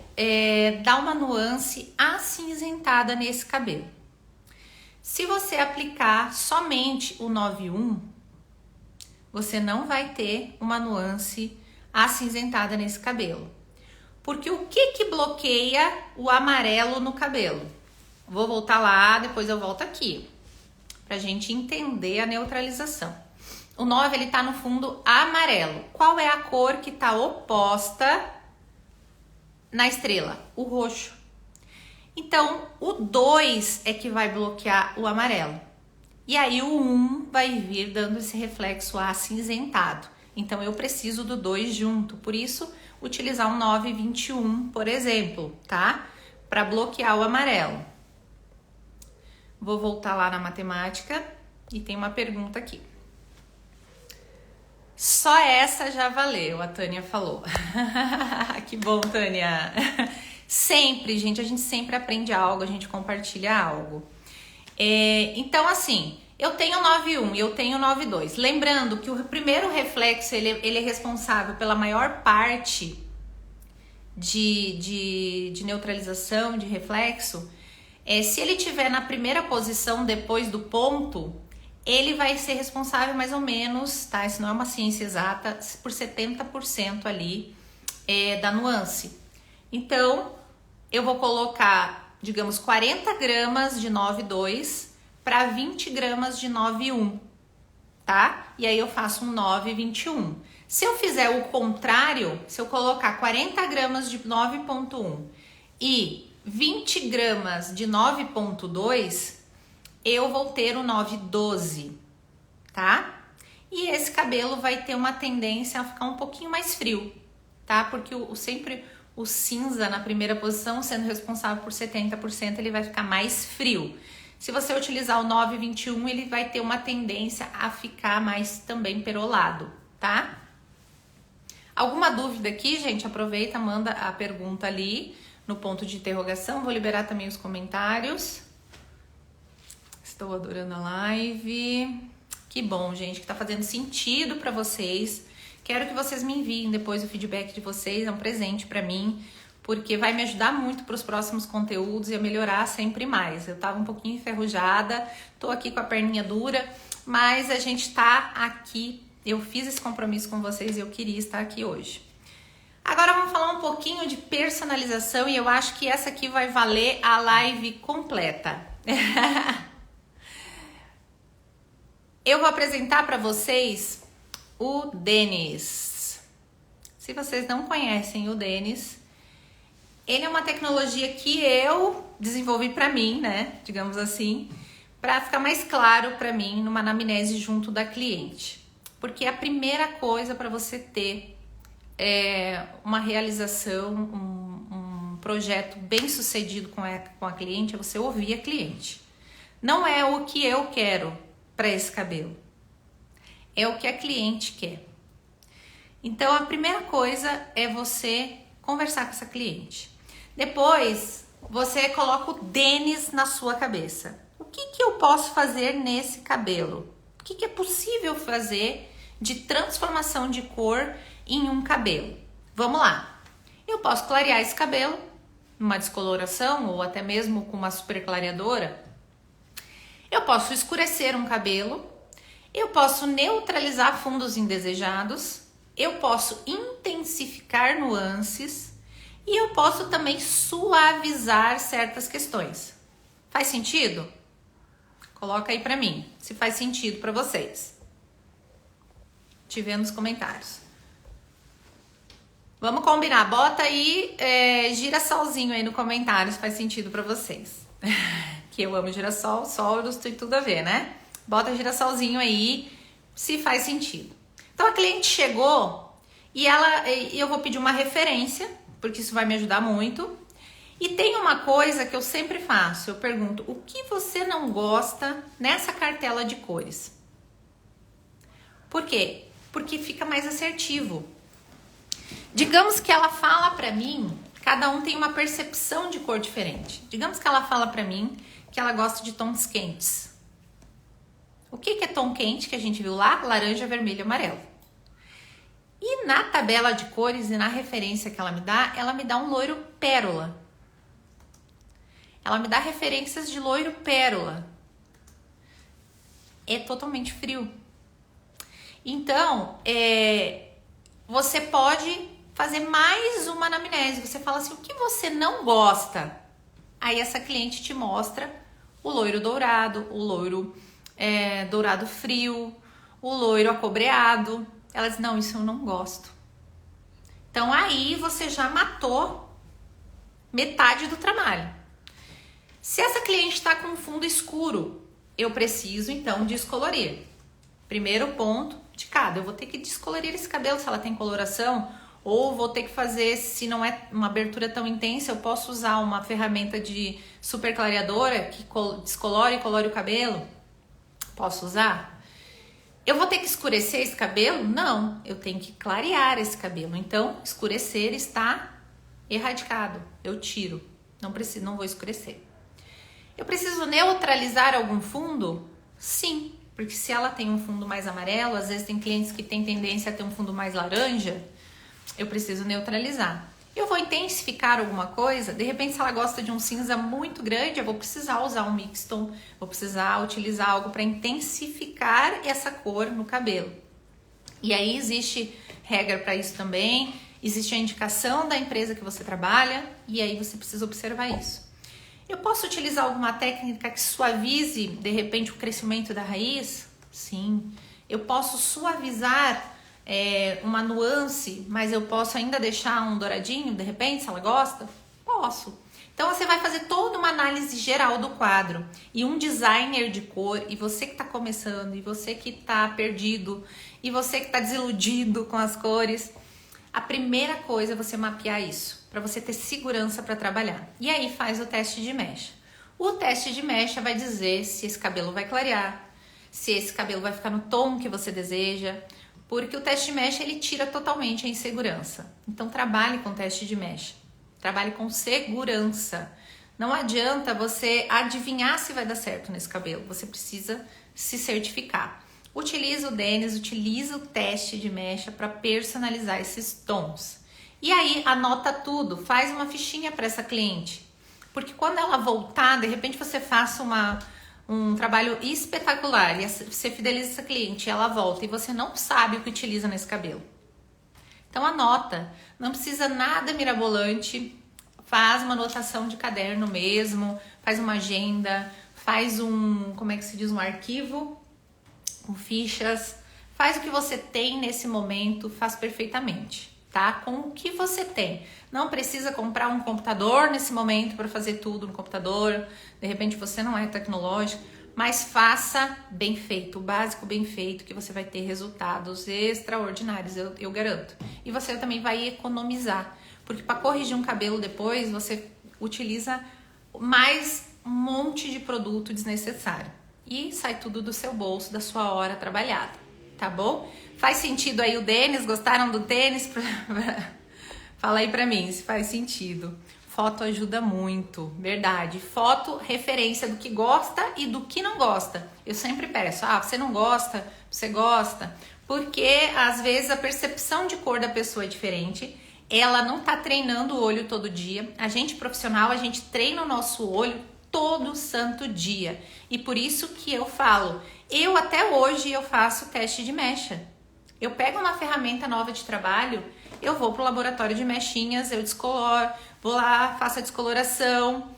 dar uma nuance acinzentada nesse cabelo. Se você aplicar somente o 9.1, você não vai ter uma nuance acinzentada nesse cabelo. Porque o que bloqueia o amarelo no cabelo? Vou voltar lá, depois eu volto aqui, pra gente entender a neutralização. O 9, ele tá no fundo amarelo. Qual é a cor que tá oposta na estrela? O roxo. Então, o 2 é que vai bloquear o amarelo. E aí o 1 vai vir dando esse reflexo acinzentado. Então, eu preciso do 2 junto. Por isso, utilizar um 9.21, por exemplo, tá? Para bloquear o amarelo. Vou voltar lá na matemática E tem uma pergunta aqui. Só essa já valeu, a Tânia falou. Que bom, Tânia. Sempre, gente, a gente sempre aprende algo, a gente compartilha algo. Então, assim, eu tenho 9.1 e eu tenho 9.2. Lembrando que o primeiro reflexo, ele é responsável pela maior parte de neutralização, de reflexo. Se ele estiver na primeira posição depois do ponto, ele vai ser responsável mais ou menos, tá? Isso não é uma ciência exata, por 70% ali da nuance. Então, eu vou colocar, digamos, 40 gramas de 9.2 para 20 gramas de 9.1, tá? E aí eu faço um 9.21. Se eu fizer o contrário, se eu colocar 40 gramas de 9.1 e 20 gramas de 9.2, eu vou ter o 9.12, tá? E esse cabelo vai ter uma tendência a ficar um pouquinho mais frio, tá? Porque sempre o cinza na primeira posição, sendo responsável por 70%, ele vai ficar mais frio. Se você utilizar o 9.21, ele vai ter uma tendência a ficar mais também perolado, tá? Alguma dúvida aqui, gente? Aproveita, manda a pergunta ali no ponto de interrogação. Vou liberar também os comentários. Estou adorando a live. Que bom, gente, que tá fazendo sentido para vocês. Quero que vocês me enviem depois o feedback de vocês. É um presente para mim, porque vai me ajudar muito para os próximos conteúdos e a melhorar sempre mais. Eu tava um pouquinho enferrujada, tô aqui com a perninha dura, mas a gente tá aqui. Eu fiz esse compromisso com vocês e eu queria estar aqui hoje. Agora vamos falar um pouquinho de personalização e eu acho que essa aqui vai valer a live completa. Eu vou apresentar para vocês o Denis. Se vocês não conhecem o Denis, ele é uma tecnologia que eu desenvolvi para mim, né? Digamos assim, para ficar mais claro para mim numa anamnese junto da cliente. Porque a primeira coisa para você ter uma realização, um projeto bem sucedido com a cliente é você ouvir a cliente. Não é o que eu quero para esse cabelo, é o que a cliente quer. Então a primeira coisa é você conversar com essa cliente. Depois você coloca o Denis na sua cabeça. O que eu posso fazer nesse cabelo? O que é possível fazer de transformação de cor em um cabelo? Vamos lá. Eu posso clarear esse cabelo, uma descoloração ou até mesmo com uma super clareadora. Eu posso escurecer um cabelo. Eu posso neutralizar fundos indesejados. Eu posso intensificar nuances. E eu posso também suavizar certas questões. Faz sentido? Coloca aí pra mim, se faz sentido pra vocês. Te vendo nos comentários. Vamos combinar. Bota aí girassolzinho aí no comentário se faz sentido pra vocês. Que eu amo girassol, sol tem tudo a ver, né? Bota girassolzinho aí se faz sentido. Então a cliente chegou e eu vou pedir uma referência, porque isso vai me ajudar muito. E tem uma coisa que eu sempre faço, eu pergunto, o que você não gosta nessa cartela de cores? Por quê? Porque fica mais assertivo. Digamos que ela fala pra mim, cada um tem uma percepção de cor diferente. Digamos que ela fala pra mim que ela gosta de tons quentes. O que é tom quente que a gente viu lá? Laranja, vermelho e amarelo. E na tabela de cores e na referência que ela me dá um loiro pérola. Ela me dá referências de loiro pérola. É totalmente frio. Então, você pode fazer mais uma anamnese. Você fala assim, o que você não gosta? Aí essa cliente te mostra o loiro dourado, o loiro dourado frio, o loiro acobreado. Ela diz, não, isso eu não gosto. Então aí você já matou metade do trabalho. Se essa cliente está com um fundo escuro, eu preciso então descolorir. Primeiro ponto de cada, eu vou ter que descolorir esse cabelo se ela tem coloração, ou vou ter que fazer, se não é uma abertura tão intensa, eu posso usar uma ferramenta de super clareadora que descolore e colore o cabelo. Posso usar? Eu vou ter que escurecer esse cabelo? Não, eu tenho que clarear esse cabelo. Então, escurecer está erradicado. Eu tiro. Não vou escurecer. Eu preciso neutralizar algum fundo? Sim, porque se ela tem um fundo mais amarelo, às vezes tem clientes que têm tendência a ter um fundo mais laranja, eu preciso neutralizar. Eu vou intensificar alguma coisa, de repente se ela gosta de um cinza muito grande, eu vou precisar usar um mixton, vou precisar utilizar algo para intensificar essa cor no cabelo. E aí existe regra para isso também, existe a indicação da empresa que você trabalha e aí você precisa observar isso. Eu posso utilizar alguma técnica que suavize, de repente, o crescimento da raiz? Sim. Eu posso suavizar uma nuance, mas eu posso ainda deixar um douradinho, de repente, se ela gosta? Posso. Então, você vai fazer toda uma análise geral do quadro. E um designer de cor, e você que está começando, e você que está perdido, e você que está desiludido com as cores, a primeira coisa é você mapear isso, para você ter segurança para trabalhar. E aí faz o teste de mecha. O teste de mecha vai dizer se esse cabelo vai clarear, se esse cabelo vai ficar no tom que você deseja, porque o teste de mecha ele tira totalmente a insegurança. Então trabalhe com o teste de mecha, trabalhe com segurança. Não adianta você adivinhar se vai dar certo nesse cabelo, você precisa se certificar. Utiliza o Denis, utiliza o teste de mecha para personalizar esses tons. E aí anota tudo, faz uma fichinha para essa cliente. Porque quando ela voltar, de repente você faça um trabalho espetacular e você fideliza essa cliente e ela volta e você não sabe o que utiliza nesse cabelo. Então anota, não precisa nada mirabolante, faz uma anotação de caderno mesmo, faz uma agenda, faz um arquivo com fichas, faz o que você tem nesse momento, faz perfeitamente, tá? Com o que você tem. Não precisa comprar um computador nesse momento para fazer tudo no computador, de repente você não é tecnológico, mas faça bem feito, o básico bem feito, que você vai ter resultados extraordinários, eu garanto. E você também vai economizar, porque para corrigir um cabelo depois, você utiliza mais um monte de produto desnecessário. E sai tudo do seu bolso, da sua hora trabalhada, tá bom? Faz sentido aí o Denis? Gostaram do tênis? Fala aí pra mim se faz sentido. Foto ajuda muito, verdade. Foto, referência do que gosta e do que não gosta. Eu sempre peço, você não gosta, você gosta. Porque às vezes a percepção de cor da pessoa é diferente. Ela não tá treinando o olho todo dia. A gente profissional, a gente treina o nosso olho todo santo dia. E por isso que eu falo, até hoje eu faço teste de mecha. Eu pego uma ferramenta nova de trabalho, eu vou pro laboratório de mechinhas, eu descoloro, vou lá, faço a descoloração,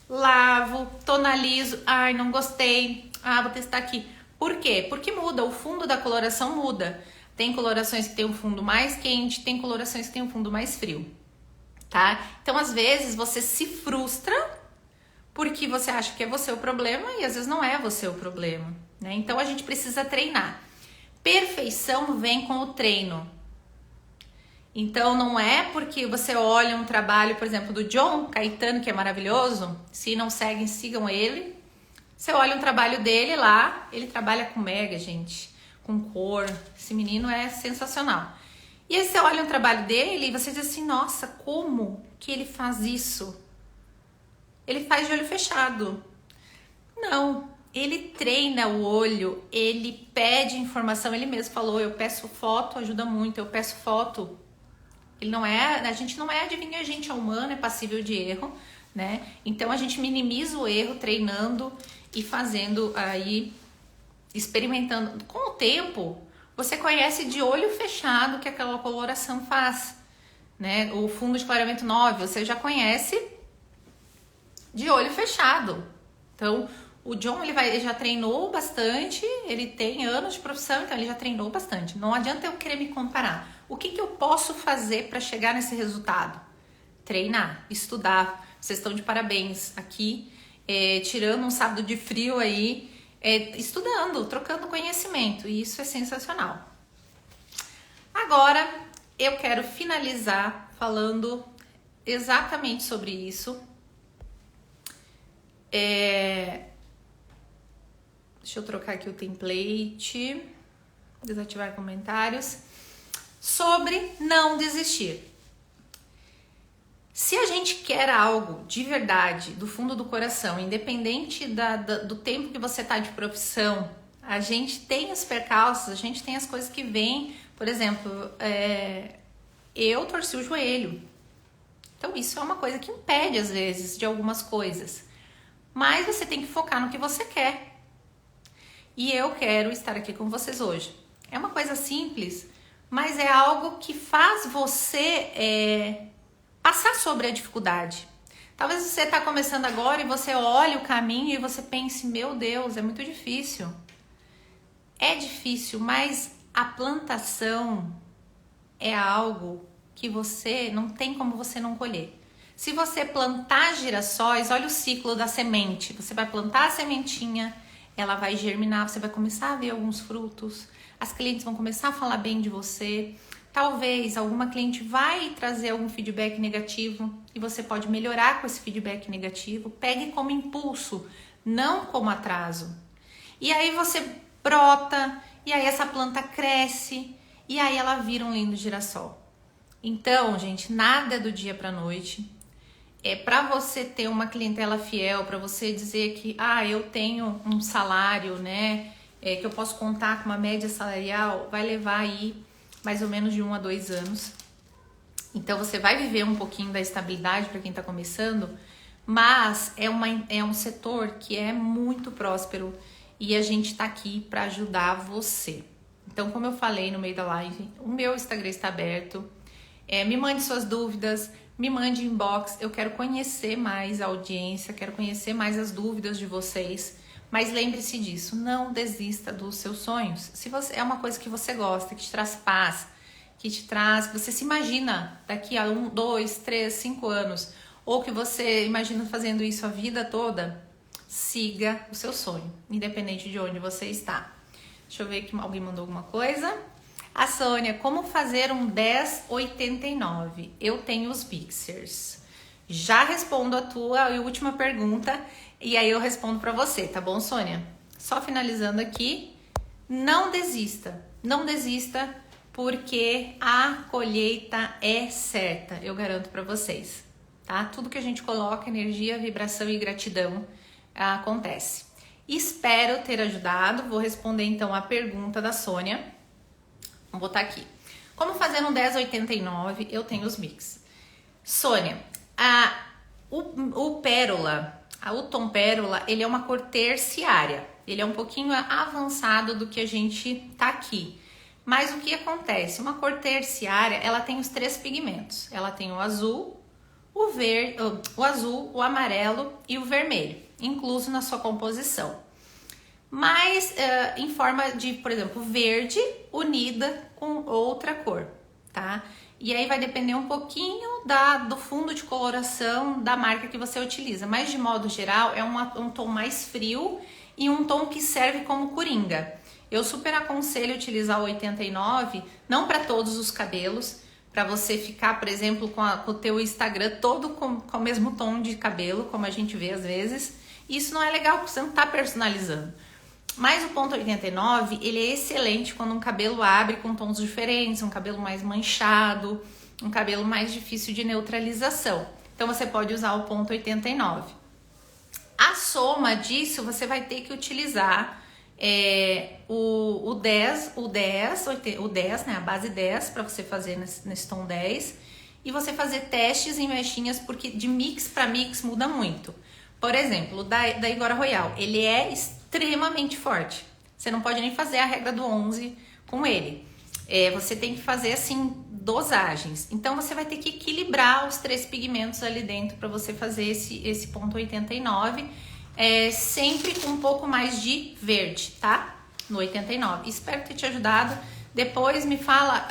lavo, tonalizo, não gostei, vou testar aqui. Por quê? Porque muda, o fundo da coloração muda. Tem colorações que tem um fundo mais quente, tem colorações que tem um fundo mais frio, tá? Então, às vezes, você se frustra porque você acha que é você o problema e às vezes não é você o problema, né? Então a gente precisa treinar. Perfeição vem com o treino. Então não é porque você olha um trabalho, por exemplo, do John Caetano, que é maravilhoso, se não seguem, sigam ele. Você olha um trabalho dele lá, ele trabalha com mega, gente, com cor, esse menino é sensacional. E aí você olha um trabalho dele e você diz assim, nossa, como que ele faz isso? Ele faz de olho fechado. Não, ele treina o olho, ele pede informação, ele mesmo falou, eu peço foto, ajuda muito, eu peço foto. A gente não é adivinha, a gente é humano, é passível de erro, né? Então a gente minimiza o erro treinando e fazendo aí, experimentando. Com o tempo, você conhece de olho fechado que aquela coloração faz, né? O fundo de clareamento 9, você já conhece de olho fechado. Então, o John, ele já treinou bastante, ele tem anos de profissão, então ele já treinou bastante. Não adianta eu querer me comparar. O que eu posso fazer para chegar nesse resultado? Treinar, estudar. Vocês estão de parabéns aqui, tirando um sábado de frio aí, estudando, trocando conhecimento. E isso é sensacional. Agora, eu quero finalizar falando exatamente sobre isso. Deixa eu trocar aqui o template. Desativar comentários. Sobre não desistir. Se a gente quer algo de verdade, do fundo do coração, independente do tempo que você tá de profissão, a gente tem os percalços, a gente tem as coisas que vêm. Por exemplo, eu torci o joelho. Então isso é uma coisa que impede às vezes de algumas coisas. Mas você tem que focar no que você quer. E eu quero estar aqui com vocês hoje. É uma coisa simples, mas é algo que faz você passar sobre a dificuldade. Talvez você está começando agora e você olhe o caminho e você pense, meu Deus, é muito difícil. É difícil, mas a plantação é algo que você não tem como você não colher. Se você plantar girassóis, olha o ciclo da semente. Você vai plantar a sementinha, ela vai germinar, você vai começar a ver alguns frutos, as clientes vão começar a falar bem de você. Talvez alguma cliente vai trazer algum feedback negativo e você pode melhorar com esse feedback negativo. Pegue como impulso, não como atraso. E aí você brota, e aí essa planta cresce, e aí ela vira um lindo girassol. Então, gente, nada é do dia para noite. Para você ter uma clientela fiel, para você dizer que eu tenho um salário, né, que eu posso contar com uma média salarial, vai levar aí mais ou menos de 1 a 2 anos. Então você vai viver um pouquinho da estabilidade para quem está começando, mas é um setor que é muito próspero e a gente está aqui para ajudar você. Então, como eu falei no meio da live, o meu Instagram está aberto. Me mande suas dúvidas, me mande inbox. Eu quero conhecer mais a audiência, quero conhecer mais as dúvidas de vocês. Mas lembre-se disso, não desista dos seus sonhos. Se você é uma coisa que você gosta, que te traz paz, que você se imagina daqui a 1, 2, 3, 5 anos, ou que você imagina fazendo isso a vida toda, siga o seu sonho, independente de onde você está. Deixa eu ver que alguém mandou alguma coisa. A Sônia, como fazer um 1089? Eu tenho os mixers. Já respondo a tua última pergunta e aí eu respondo para você, tá bom, Sônia? Só finalizando aqui, não desista porque a colheita é certa, eu garanto para vocês, tá? Tudo que a gente coloca, energia, vibração e gratidão, acontece. Espero ter ajudado, vou responder então a pergunta da Sônia. Vou botar aqui. Como fazer um 1089? Eu tenho os mix. Sônia, o pérola, o tom pérola, ele é uma cor terciária. Ele é um pouquinho avançado do que a gente tá aqui. Mas o que acontece? Uma cor terciária, ela tem os 3 pigmentos. Ela tem o azul, o verde, o amarelo e o vermelho, incluso na sua composição. Mas em forma de, por exemplo, verde unida com outra cor, tá? E aí vai depender um pouquinho do fundo de coloração da marca que você utiliza. Mas de modo geral é um tom mais frio e um tom que serve como coringa. Eu super aconselho utilizar o 89, não para todos os cabelos, para você ficar, por exemplo, com o teu Instagram todo com o mesmo tom de cabelo, como a gente vê às vezes. Isso não é legal, porque você não está personalizando. Mas o ponto 89, ele é excelente quando um cabelo abre com tons diferentes, um cabelo mais manchado, um cabelo mais difícil de neutralização. Então você pode usar o ponto 89. A soma disso, você vai ter que utilizar o 10, né, a base 10 para você fazer nesse tom 10 e você fazer testes em mechinhas, porque de mix para mix muda muito. Por exemplo, o da Igora Royal, ele é extremamente forte. Você não pode nem fazer a regra do 11 com ele. Você tem que fazer assim dosagens. Então você vai ter que equilibrar os 3 pigmentos ali dentro para você fazer esse ponto 89. Sempre com um pouco mais de verde, tá? No 89. Espero ter te ajudado. Depois me fala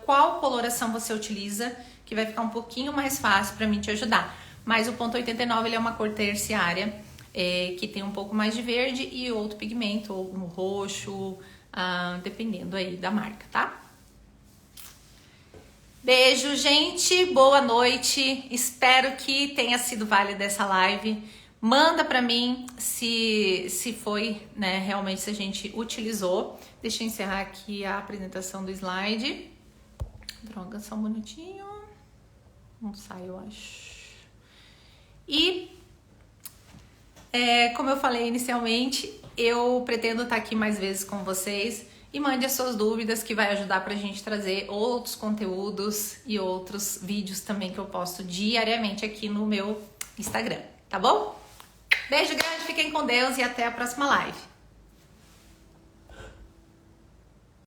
qual coloração você utiliza, que vai ficar um pouquinho mais fácil para mim te ajudar. Mas o ponto 89 ele é uma cor terciária, que tem um pouco mais de verde e outro pigmento, ou um roxo, dependendo aí da marca, tá? Beijo, gente, boa noite. Espero que tenha sido válida essa live. Manda pra mim se foi, né, realmente se a gente utilizou. Deixa eu encerrar aqui a apresentação do slide. Droga, só um minutinho. Não sai, eu acho. E, como eu falei inicialmente, eu pretendo estar aqui mais vezes com vocês. E mande as suas dúvidas, que vai ajudar pra gente trazer outros conteúdos e outros vídeos também que eu posto diariamente aqui no meu Instagram, tá bom? Beijo grande, fiquem com Deus e até a próxima live.